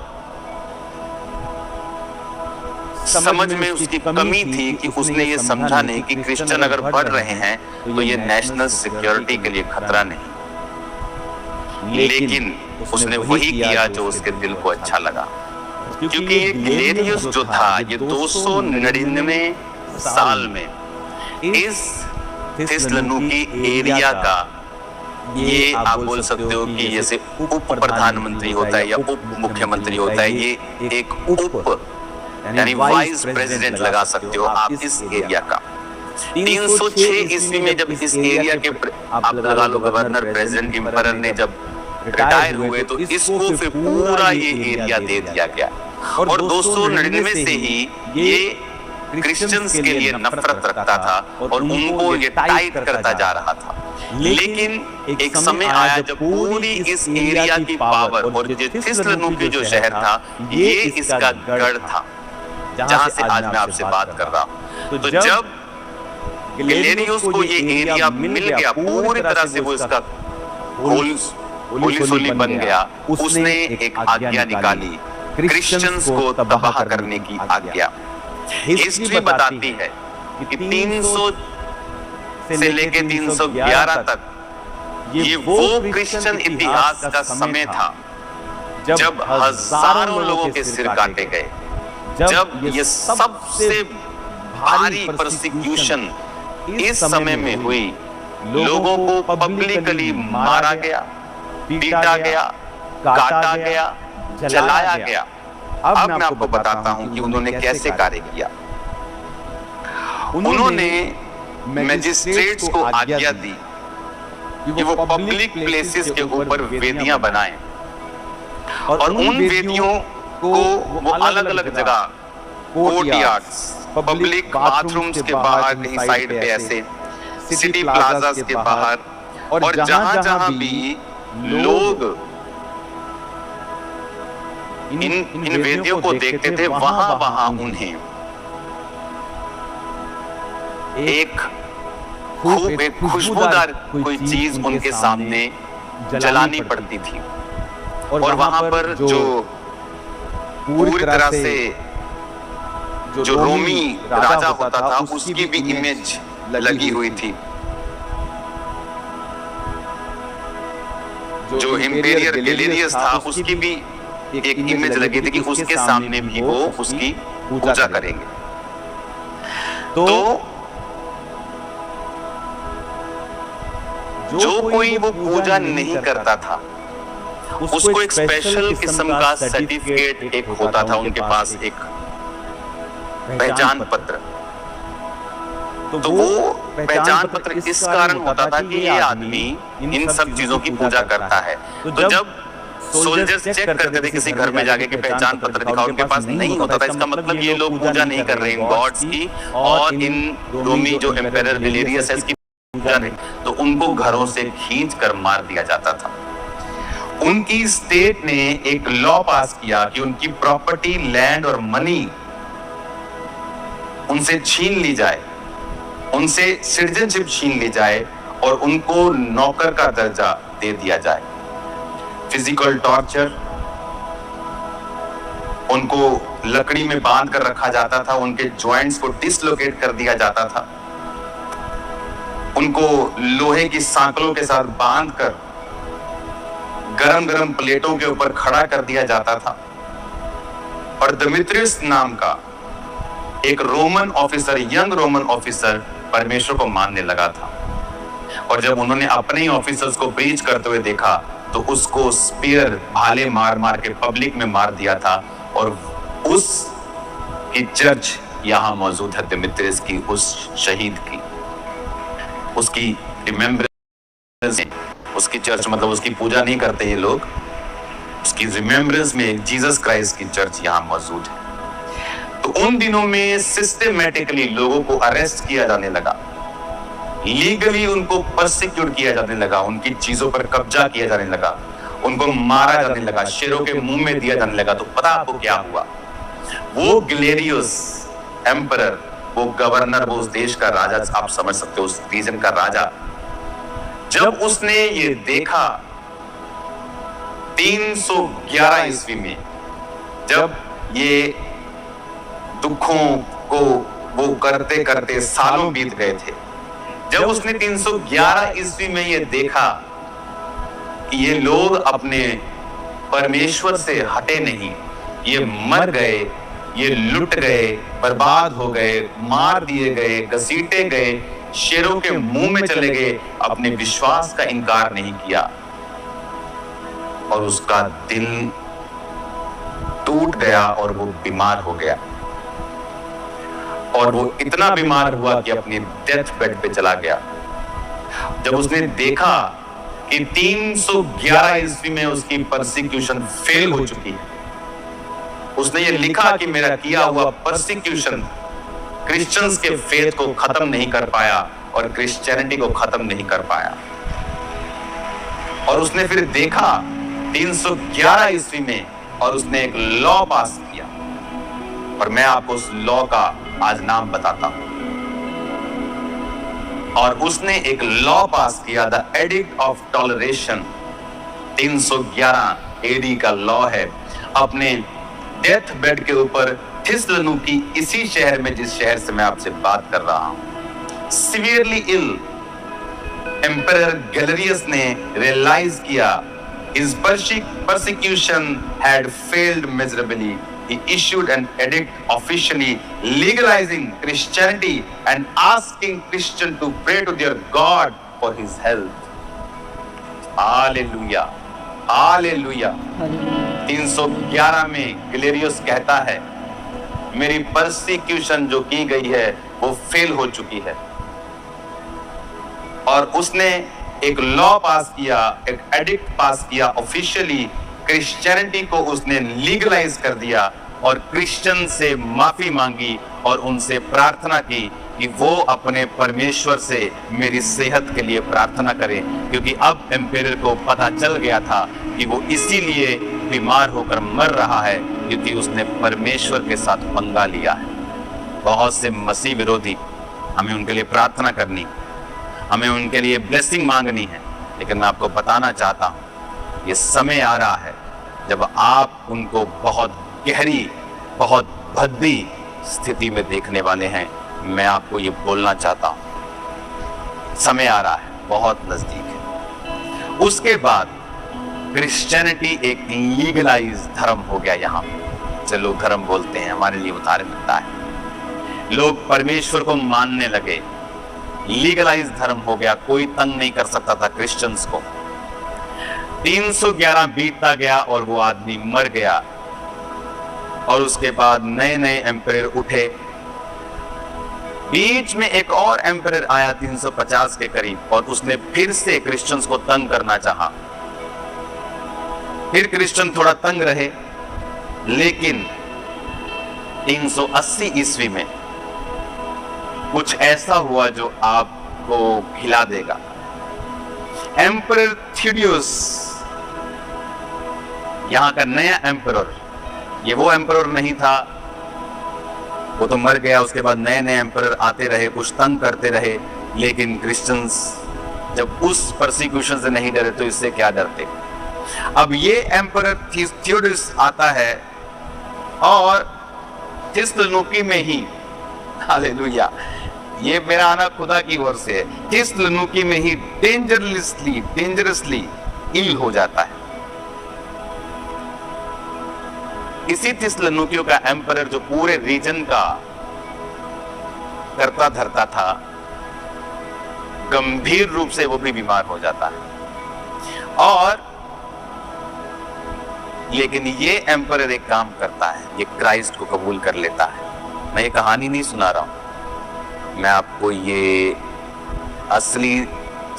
समझ में उसकी कमी थी कि उसने ये समझा नहीं कि क्रिश्चियन अगर बढ़ रहे हैं तो ये नेशनल सिक्योरिटी के लिए खतरा नहीं। लेकिन उसने वही किया जो उसके दिल को अच्छा लगा, क्योंकि ये गिलेरियोस जो था ये 299 साल में इस थिस्सलुनीकि एरिया का, ये आप बोल सकते हो कि जैसे उप प्रधानमंत्री होता है या उप मुख्यमंत्री होता है, ये एक उप यानी वाइस प्रेसिडेंट लगा सकते हो आप इस एरिया का। 306 ईस्वी में जब इस एरिया के आप लगा लो गवर्नर, प्रेसिडेंट, एम्परर ने जब रिटायर हुए तो इसको फिर पूरा ये एरिया दे दिया गया और 299 से ही ये क्रिश्चियंस के लिए नफरत रखता था और उनको ये टाइट करता जा रहा था। लेकिन एक समय आया जब पूरी इस एरिया की पावर और जो थिस्सलुनीकि जो शहर था ये इसका गढ़ था जहां से आज मैं आपसे बात कर रहा हूं। तो जब गिलेरियोस को ये एरिया मिल गया पूरी तरह से, वो इसका होली बन गया, उसने एक आज्ञा निकाली क्रिश्चियंस को तबाह करने की आज्ञा। हिस्ट्री बताती है कि 300 से लेके 311 तक ये वो क्रिश्चियन इतिहास का समय था जब हजारों लोगों के सिर काटे गए, जब ये सबसे भारी परसिक्यूशन इस समय में हुई। लोगों को पब्लिकली मारा गया, पीटा गया, काटा गया, जलाया गया। अब मैं आपको बताता हूं कि उन्होंने कैसे कार्य किया। उन्होंने मैजिस्ट्रेट्स को आज्ञा दी कि वो पब्लिक प्लेसेस के ऊपर वेदियां बनाएं और उन वेदियों को वो अलग अलग जगह, कोर्टयार्ड्स, पब्लिक बाथरूम्स के बाहर कहीं साइड पे ऐसे, सिटी प्लाजास के बाहर और जहां जहां भी लोग इन वेदियों को देखते थे, वहां उन्हें एक खुशबूदार कोई चीज उनके सामने जलानी पड़ती थी, और वहां पर जो पूरी तरह से जो रोमी राजा होता था उसकी भी इमेज लगी हुई थी। जो इंपीरियर गैलेरियस था उसकी भी एक इमेज लगी थी कि उसके सामने भी वो उसकी पूजा करेंगे। तो जो कोई वो पूजा नहीं करता था उसको एक स्पेशल किस्म का सर्टिफिकेट एक होता था उनके पास, एक पहचान पत्र। तो वो पहचान पत्र इस कारण होता था कि ये आदमी इन सब चीजों की पूजा करता है। तो जब सोल्जर्स चेक करते थे किसी घर में जाके कि पहचान पत्र दिखाओ, उनके पास नहीं होता था, इसका मतलब ये लोग पूजा नहीं कर रहे इन गॉड्स की, और इन रोमी जो एम्पायर गैलेरियस है इसकी पूजा नहीं। तो उनको घरों से खींच कर मार दिया जाता था। उनकी स्टेट ने एक लॉ पास किया कि उनकी प्रॉपर्टी, लैंड और मनी उनसे छीन ली जाए, उनसे सिटीजनशिप छीन ली जाए और उनको नौकर का दर्जा दे दिया जाए। फिजिकल टॉर्चर, उनको लकड़ी में बांध कर रखा जाता था, उनके जॉइंट्स को डिसलोकेट कर दिया जाता था, उनको लोहे की सांकलों के साथ बांधकर गरम गरम प्लेटों के ऊपर खड़ा कर दिया जाता था। और दिमित्रियस नाम का एक Roman officer, young Roman officer परमेश्वर को मानने लगा था, और जब उन्होंने अपने ही ऑफिसर्स को ब्रीच करते हुए देखा तो उसको स्पीयर, भाले मार मार के पब्लिक में मार दिया था। और उस की चर्च यहां मौजूद है, दिमित्रियस की, उस शहीद की, उसकी रिमेम्बरेंस, उसकी चर्च, मतलब उसकी पूजा नहीं करते ये लोग, उसकी रिमेम्बरेंस में जीसस क्राइस्ट की चर्च यहां मौजूद है। तो उन दिनों में सिस्टमैटिकली लोगों को अरेस्ट किया जाने लगा, लीगली उनको परसिक्यूट किया जाने लगा, उनकी चीजों पर कब्जा किया जाने लगा, उनको मारा जाने लगा, शेरों के मुंह में दिया जाने लगा। तो पता आपको क्या हुआ? वो गैलेरियस एम्परर, वो गवर्नर, वो उस देश का राजा, आप समझ सकते हो उस रीजन का राजा, जब उसने ये देखा 311 ईस्वी में, जब ये दुखों को वो करते करते सालों बीत गए थे, जब उसने 311 ईस्वी में ये देखा कि ये लोग अपने परमेश्वर से हटे नहीं, ये मर गए, ये लुट गए, बर्बाद हो गए, मार दिए गए, घसीटे गए, शेरों के मुंह में चले गए, अपने विश्वास का इनकार नहीं किया, और उसका दिल टूट गया और वो बीमार हो गया। और वो इतना बीमार हुआ कि अपने डेथ बेड पे चला गया। जब उसने देखा कि 311 ईस्वी में उसकी परसिक्यूशन फेल हो चुकी है, उसने ये लिखा कि मेरा किया हुआ परसिक्यूशन क्रिश्चियंस के फेथ को खत्म नहीं कर पाया और क्रिश्चियनिटी को खत्म नहीं कर पाया। और उसने फिर देखा 311 ईस्वी में, और उसने एक लॉ पास किया, और मैं आपको उस लॉ का आज नाम बताता हूं। और उसने एक लॉ पास किया, the edict of toleration, 311 AD का लॉ है। अपने डेथ बेड के ऊपर थिस्सलुनीकि, इसी शहर में जिस शहर से मैं आपसे बात कर रहा हूं, सीवियरली इल एम्परर गैलेरियस ने रियलाइज किया his persecution had failed miserably. He issued an edict officially legalizing Christianity and asking Christians to pray to their God for his health. Hallelujah, Hallelujah. 311 में गैलेरियस कहता है, मेरी परसिक्यूशन जो की गई है वो फेल हो चुकी है। और उसने एक लॉ पास किया, एक एडिक्ट पास किया, ऑफिशियली क्रिश्चियनिटी को उसने लीगलाइज कर दिया, और क्रिश्चियन से माफी मांगी और उनसे प्रार्थना की कि वो अपने परमेश्वर से मेरी सेहत के लिए प्रार्थना करें, क्योंकि अब एम्पायर को पता चल गया था कि वो इसीलिए बीमार होकर मर रहा है क्योंकि उसने परमेश्वर के साथ पंगा लिया है। बहुत से मसीह विरोधी, हमें उनके लिए प्रार्थना करनी, हमें उनके लिए ब्लेसिंग मांगनी है, लेकिन मैं आपको बताना चाहता हूँ ये समय आ रहा है जब आप उनको बहुत गहरी, बहुत भद्दी स्थिति में देखने वाले हैं। मैं आपको ये बोलना चाहता हूँ समय आ रहा है, बहुत नजदीक है। उसके बाद क्रिश्चियनिटी एक लीगलाइज धर्म हो गया। यहाँ से लोग धर्म बोलते हैं, हमारे लिए उधार मिलता है। लोग परमेश्वर को मानने लगे, लीगलाइज धर्म हो गया। कोई तंग नहीं कर सकता था क्रिश्चियंस को। 311 बीतता गया और वो आदमी मर गया, और उसके बाद नए नए एम्पायर उठे। बीच में एक और एम्पायर आया 350 के करीब, और उसने फिर से क्रिश्चियंस को तंग करना चाहा। फिर क्रिश्चियन थोड़ा तंग रहे, लेकिन 380 ईस्वी में कुछ ऐसा हुआ जो आपको हिला देगा। एम्परर थियोडियस, यहां का नया एम्परर, ये वो एम्परर नहीं था, वो तो मर गया। उसके बाद नए नए एम्परर आते रहे, कुछ तंग करते रहे, लेकिन क्रिश्चियंस जब उस परसिक्यूशन से नहीं डरे तो इससे क्या डरते। अब ये एम्परर थियोडियस आता है, और थिस्सलुनीकि में ही, हालेलुया, ये मेरा आना खुदा की ओर से है, थिस्सलुनीकि में ही डेंजरसली इल हो जाता है। इसी थिस्सलुनीकि का एम्परर जो पूरे रीजन का करता धरता था, गंभीर रूप से वो भी बीमार हो जाता है। और लेकिन ये एम्परर एक काम करता है, ये क्राइस्ट को कबूल कर लेता है। मैं ये कहानी नहीं सुना रहा हूं, मैं आपको ये असली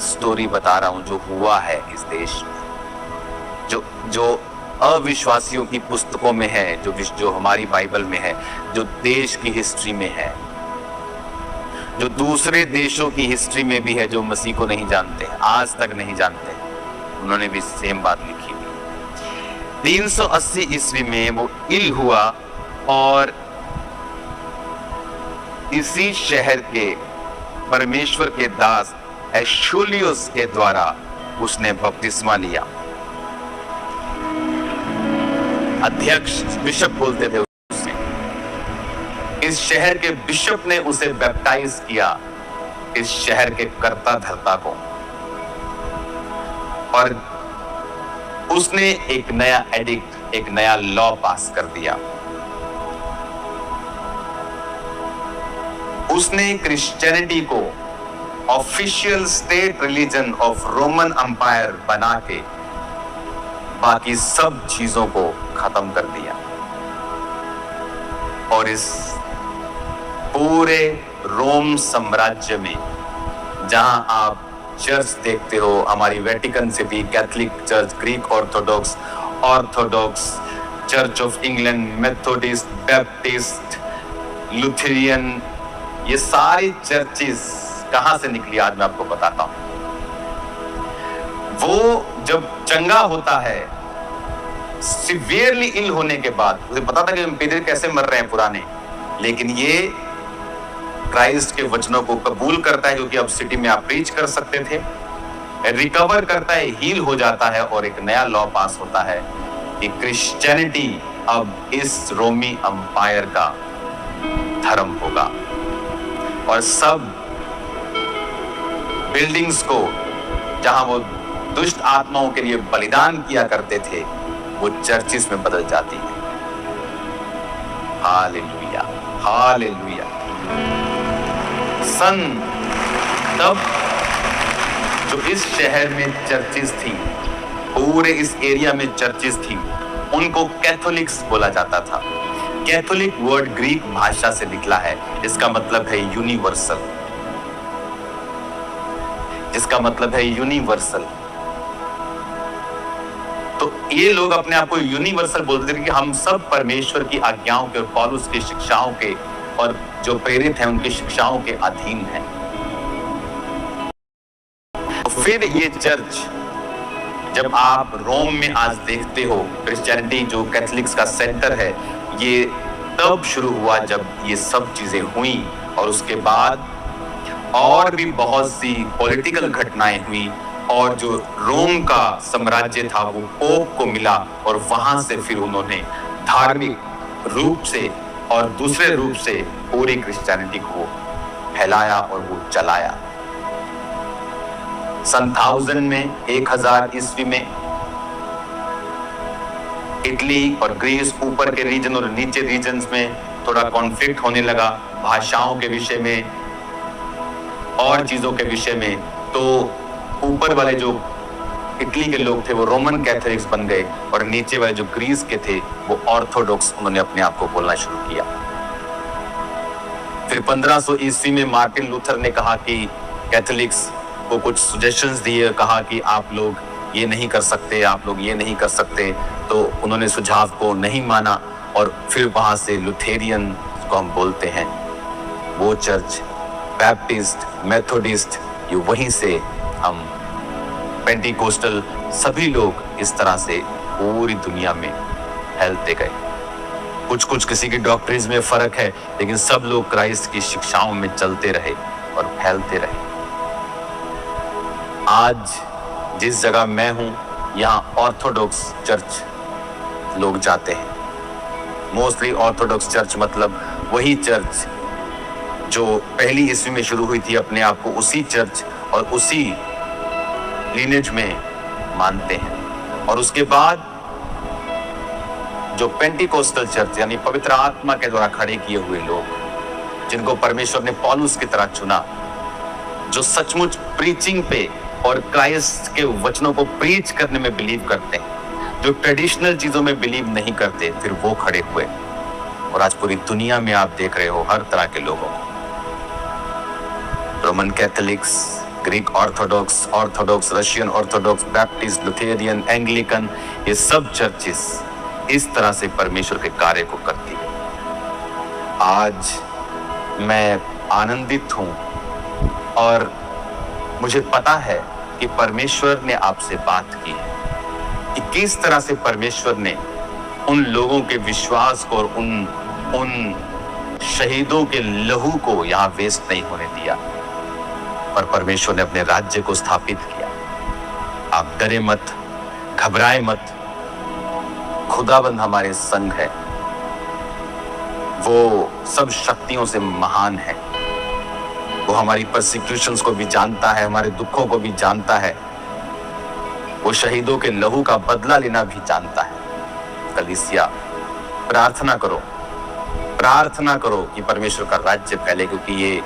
स्टोरी बता रहा हूं जो हुआ है इस देश में, जो अविश्वासियों की पुस्तकों में है, जो हमारी बाइबल में है, जो देश की हिस्ट्री में है, जो दूसरे देशों की हिस्ट्री में भी है, जो मसीह को नहीं जानते, आज तक नहीं जानते, उन्होंने भी सेम बात लिखी हुई। 380 ईस्वी में वो इल हुआ, और इसी शहर के परमेश्वर के दास एशुलियुस के द्वारा उसने बपतिस्मा लिया। अध्यक्ष, बिशप बोलते थे उसे। इस शहर के बिशप ने उसे बैप्टाइज किया, इस शहर के कर्ता धर्ता को, और उसने एक नया एडिक्ट, एक नया लॉ पास कर दिया। उसने क्रिश्चियनिटी को official state religion of Roman umpire बना के बाकी सब चीजों को खत्म कर दिया, और इस पूरे रोम साम्राज्य में जहां आप चर्च देखते हो, हमारी Vatican City, Catholic church, Greek Orthodox, church of England, Methodist, Baptist, Lutheran, ये सारी चर्चेस कहां से निकली आज मैं आपको बताता हूं। वो जब चंगा होता है, सिवियरली इल होने के बाद, मुझे पता था कि एम्पायर कैसे मर रहे हैं पुराने, लेकिन ये क्राइस्ट के वचनों को कबूल करता है, क्योंकि अब सिटी में आप प्रीच कर सकते थे, रिकवर करता है, हील हो जाता है, और एक नया लॉ पास होता है कि क्रिश्चियनिटी अब इस रोमी अंपायर का धर्म होगा, और सब बिल्डिंग्स को जहां वो दुष्ट आत्माओं के लिए बलिदान किया करते थे, वो चर्चिस में बदल जाती है। Hallelujah, hallelujah. तब जो इस शहर में चर्चिस थी, पूरे इस एरिया में चर्चिस थी, उनको कैथोलिक्स बोला जाता था। कैथोलिक वर्ड ग्रीक भाषा से निकला है, इसका मतलब है यूनिवर्सल, जिसका मतलब है यूनिवर्सल। तो ये लोग अपने आप को यूनिवर्सल बोलते थे कि हम सब परमेश्वर की आज्ञाओं के और पौलुस की शिक्षाओं के और जो प्रेरित हैं उनकी शिक्षाओं के अधीन हैं। फिर ये चर्च, जब आप रोम में आज देखते हो क्रिश्चियनिटी जो कैथोलिक्स का सेंटर है, ये तब शुरू हुआ जब ये सब चीजें हुई, और उसके बाद और भी बहुत सी पॉलिटिकल घटनाएं हुई, और जो रोम का साम्राज्य था वो पोप को मिला, और वहां से फिर उन्होंने धार्मिक रूप से और दूसरे रूप से पूरी क्रिश्चियनिटी को फैलाया और वो चलाया। सन 1000 में 1000 ईस्वी में इटली और ग्रीस ऊपर के रीजन और नीचे रीजन्स में थोड़ा कॉन्फ्लिक्ट होने लगा, भाषाओं के विषय में और चीजों के विषय में। तो ऊपर वाले जो इटली के लोग थे वो रोमन कैथोलिक्स बन गए, और नीचे वाले जो ग्रीस के थे वो ऑर्थोडॉक्स, उन्होंने अपने आप को बोलना शुरू किया। फिर 1500 ईस्वी में मार्टिन लूथर ने कहा कि कैथोलिक्स को कुछ सजेशंस दिए, कहा कि आप लोग ये नहीं कर सकते, आप लोग ये नहीं कर सकते, तो उन्होंने सुझाव को नहीं माना, और फिर वहां से लुथेरियन को हम बोलते हैं वो चर्च, बैप्टिस्ट, मेथोडिस्ट, ये वहीं से हम पेंटिकोस्टल, सभी लोग इस तरह से पूरी दुनिया में फैलते गए। कुछ कुछ किसी की डॉक्ट्रिन्स में फर्क है, लेकिन सब लोग क्राइस्ट की शिक्षाओं में चलते रहे और फैलते रहे। आज जिस जगह मैं हूं, यहाँ ऑर्थोडॉक्स चर्च लोग जाते हैं। मोस्टली ऑर्थोडॉक्स चर्च मतलब वही चर्च जो पहली ईस्वी में शुरू हुई थी, अपने आप को उसी चर्च और उसी लीनेज में मानते हैं। और उसके बाद जो पेंटिकोस्टल चर्च यानी पवित्र आत्मा के द्वारा खड़े किए हुए लोग, जिनको परमेश्वर ने पौलुस की तरह चुना, जो सचमुच प्रीचिंग पे और क्राइस्ट के वचनों को प्रीच करने में बिलीव करते हैं, जो ट्रेडिशनल चीजों में बिलीव नहीं करते, फिर वो खड़े हुए। और आज पूरी दुनिया में आप देख रहे हो हर तरह के लोगों को, Roman Catholics, Greek Orthodox, Orthodox, Russian Orthodox, Baptist, Lutheran, Anglican, ये सब चर्चेस इस तरह से परमेश्वर के कार्य को करती है। आज मैं आनंदित हूं और मुझे पता है कि परमेश्वर ने आपसे बात की है, कि किस तरह से परमेश्वर ने उन लोगों के विश्वास को और उन शहीदों के लहू को यहाँ वेस्ट नहीं होने दिया, पर परमेश्वर ने अपने राज्य को स्थापित किया। आप डरे मत, घबराए मत, खुदाबंद हमारे संग है, वो सब शक्तियों से महान है, वो हमारी परसिक्यूशंस को भी जानता है, हमारे दुखों को भी जानता है, वो शहीदों के लहू का बदला लेना भी जानता है। कलीसिया, प्रार्थना करो कि परमेश्वर का राज्य फैले, क्योंकि ये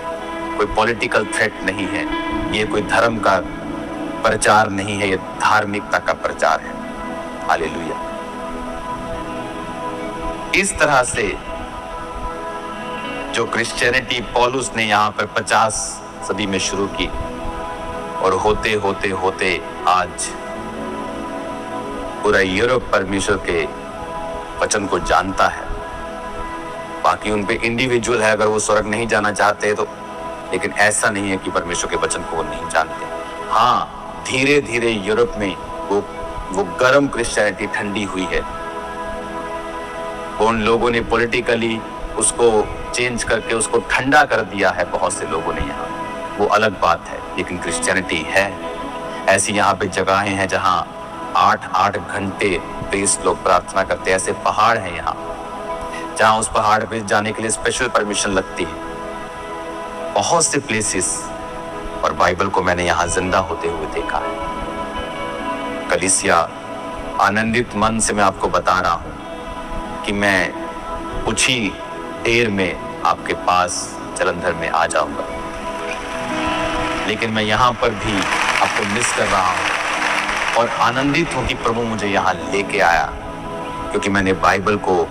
कोई पॉलिटिकल थ्रेट नहीं है, ये कोई धर्म का प्रचार नहीं है, ये धार्मिकता का प्रचार है। हालेलुया। इस तरह से जो क्रिश्चियनिटी पौलुस ने यहाँ पर 50 सदी में शुरू की, और होते होते होते आज पूरा यूरोप परमेश्वर के वचन को जानता है। बाकी उन पे इंडिविजुअल है, अगर वो स्वर्ग नहीं जाना चाहते तो, लेकिन ऐसा नहीं है कि परमेश्वर के वचन को वो नहीं जानते। हाँ, धीरे धीरे यूरोप में वो गर्म क्रिश्चियनिटी ठंडी हुई है। वो उन लोगों ने पॉलिटिकली उसको चेंज करके उसको ठंडा कर दिया है, बहुत से लोगों ने यहाँ, वो अलग बात है, लेकिन क्रिश्चियनिटी है। ऐसी यहाँ पे जगहें हैं जहाँ 8-8 घंटे प्रीस्ट लोग प्रार्थना करते हैं। ऐसे पहाड़ हैं यहाँ जहाँ उस पहाड़ पे जाने के लिए स्पेशल परमिशन लगती है, बहुत से प्लेसेस, और बाइबल को मैंने यहाँ जिंदा होते हुए देखा है। कलीसिया, आनंदित मन से मैं आपको बता रहा हूँ कि मैं कुछ ही देर में आपके पास जलंधर में आ जाऊंगा, लेकिन मैं यहाँ पर भी आपको मिस कर रहा हूँ और आनंदित हूँ कि प्रभु मुझे यहाँ लेके आया, क्योंकि मैंने बाइबल को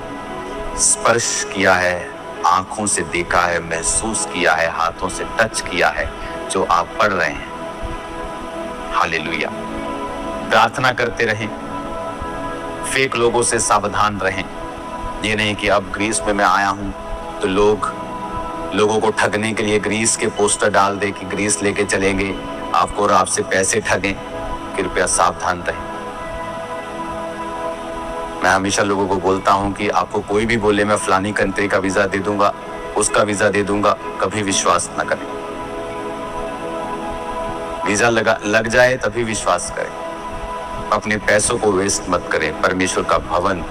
स्पर्श किया है, आंखों से देखा है, महसूस किया है, हाथों से टच किया है जो आप पढ़ रहे हैं। हालेलुया। प्रार्थना करते रहें, फेक लोगों से सावधान रहें। ये नहीं कि अब ग्रीस में मैं आया हूं तो लोग लोगों को ठगने के लिए ग्रीस के पोस्टर डाल दे कि ग्रीस लेके चलेंगे आपको और आपसे पैसे ठगें, कृपया सावधान रहें। मैं हमेशा लोगों को बोलता हूं कि आपको कोई भी बोले मैं फलानी कंट्री का वीजा दे दूंगा, उसका वीजा दे दूंगा, कभी विश्वास न करें। वीजा लग जाए तभी विश्वास करें। अपने पैसों को वेस्ट मत करें। परमेश्वर का भवन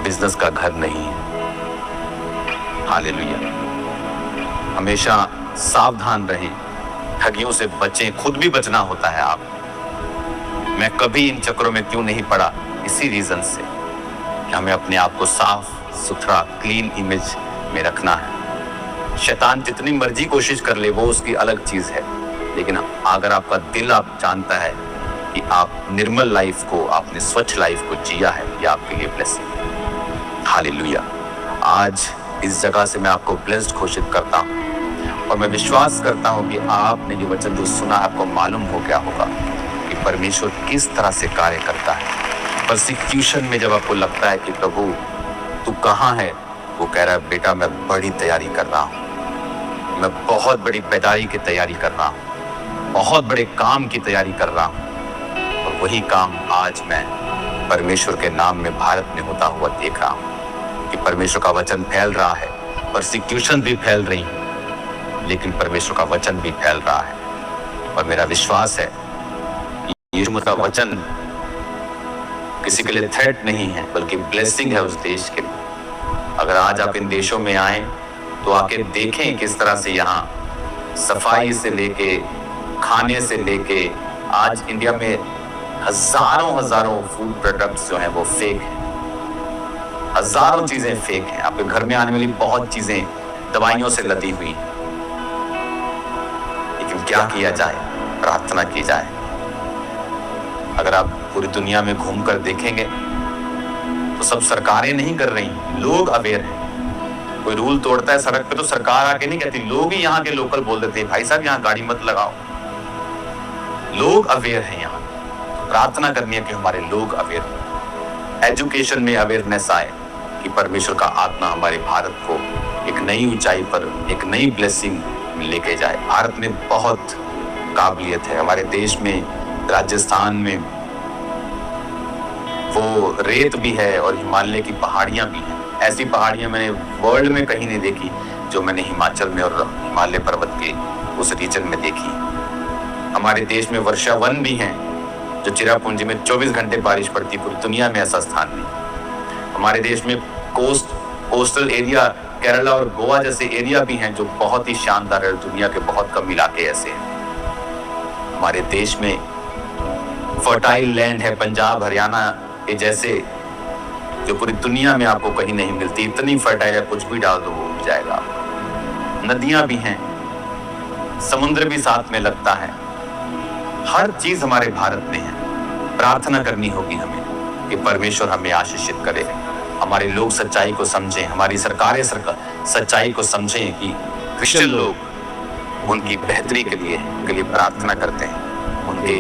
बिजनेस का घर नहीं है। हालेलुया। हमेशा सावधान रहें, ठगियों से बचें, खुद भी बचना होता है। आप मैं कभी इन चक्रों में क्यों नहीं पड़ा, इसी रीजन से कि हमें अपने आप को साफ सुथरा क्लीन इमेज में रखना है। शैतान जितनी मर्जी कोशिश कर ले वो उसकी अलग चीज है, लेकिन अगर आपका दिल आप जानता है कि आप निर्मल लाइफ को, आपने स्वच्छ लाइफ को जिया है, ये आपके लिए ब्लेसिंग है। हालेलुया। आज इस जगह से मैं आपको ब्लेस्ड घोषित करता हूँ और मैं विश्वास करता हूँ कि आपने ये वचन जो सुना आपको मालूम हो गया होगा कि परमेश्वर किस तरह से कार्य करता है। परसिक्यूशन में जब आपको लगता है कि प्रभु तू कहाँ है, वो कह रहा है बेटा मैं बड़ी तैयारी कर रहा हूँ, मैं बहुत बड़ी बेदारी की तैयारी कर रहा हूँ, बहुत बड़े काम की तैयारी कर रहा हूँ। और वही काम आज मैं परमेश्वर के नाम में भारत में होता हुआ देख रहा हूँ कि परमेश्वर का वचन फैल रहा है, परसिक्यूशन भी फैल रही है, लेकिन परमेश्वर का वचन भी फैल रहा है। और मेरा विश्वास है यीशु का वचन किसी के लिए थ्रेट नहीं है बल्कि ब्लेसिंग है उस देश के लिए। अगर आज आप इन देशों में आए तो आके देखें किस तरह से यहाँ सफाई से लेके खाने से लेके आज इंडिया में हजारों फूड प्रोडक्ट्स जो हैं वो फेक हैं। हजारों चीजें फेक हैं। आपके घर में आने वाली बहुत चीजें दवाइयों से लदी हुई हैं। लेकिन क्या किया जाए, प्रार्थना की जाए। अगर आप पूरी दुनिया में घूमकर देखेंगे तो सब सरकारें नहीं कर रही, लोग अवेयर हैं। कोई रूल तोड़ता है सड़क पे तो सरकार आके नहीं कहती, लोग ही यहाँ के लोकल बोल देते हैं भाई साहब यहाँ गाड़ी मत लगाओ। लोग अवेयर हैं यहाँ। प्रार्थना करनी है कि हमारे लोग अवेयर हो, एजुकेशन में अवेयरनेस आए कि परमेश्वर का आत्मा हमारे भारत को एक नई ऊंचाई पर, एक नई ब्लेसिंग में लेके जाए। भारत में बहुत काबिलियत है। हमारे देश में राजस्थान में वो रेत भी है और हिमालय की पहाड़ियां भी हैं। ऐसी पहाड़ियां मैंने वर्ल्ड में कहीं नहीं देखी जो मैंने हिमाचल में और हिमालय पर्वत के उस रीजन में देखी। हमारे देश में वर्षा वन भी हैं जो चिरापुंजी में 24 घंटे बारिश पड़ती, पूरी दुनिया में ऐसा स्थान नहीं। हमारे देश में कोस्टल एरिया केरला और गोवा जैसे एरिया भी हैं जो बहुत ही शानदार है। दुनिया के बहुत कम इलाके ऐसे हैं। हमारे देश में फर्टाइल लैंड है, पंजाब हरियाणा के जैसे, जो पूरी दुनिया में आपको कहीं नहीं मिलती। इतनी फर्टाइल है, कुछ भी डाल दो वो उग जाएगा। नदियां भी हैं, समुद्र भी साथ में लगता है। हर चीज हमारे भारत में है। प्रार्थना करनी होगी हमें कि परमेश्वर हमें आशीषित करे, हमारे लोग सच्चाई को समझें, हमारी सरकारें सच्चाई को समझें कि क्रिश्चियन लोग उनकी बेहतरी के लिए प्रार्थना करते हैं, उनके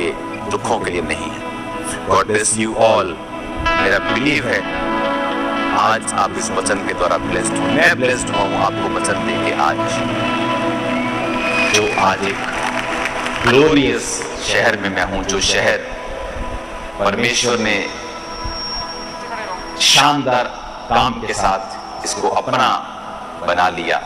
दुखों के लिए नहीं है। God bless you all. मेरा बिलीव है आज आप इस वचन के द्वारा ब्लेस्ड हो। मैं ब्लेस्ड हुआ हूँ आपको वचन देके आज, जो आज एक ग्लोरियस शहर में मैं हूं, जो शहर परमेश्वर ने शानदार काम के साथ इसको अपना बना लिया।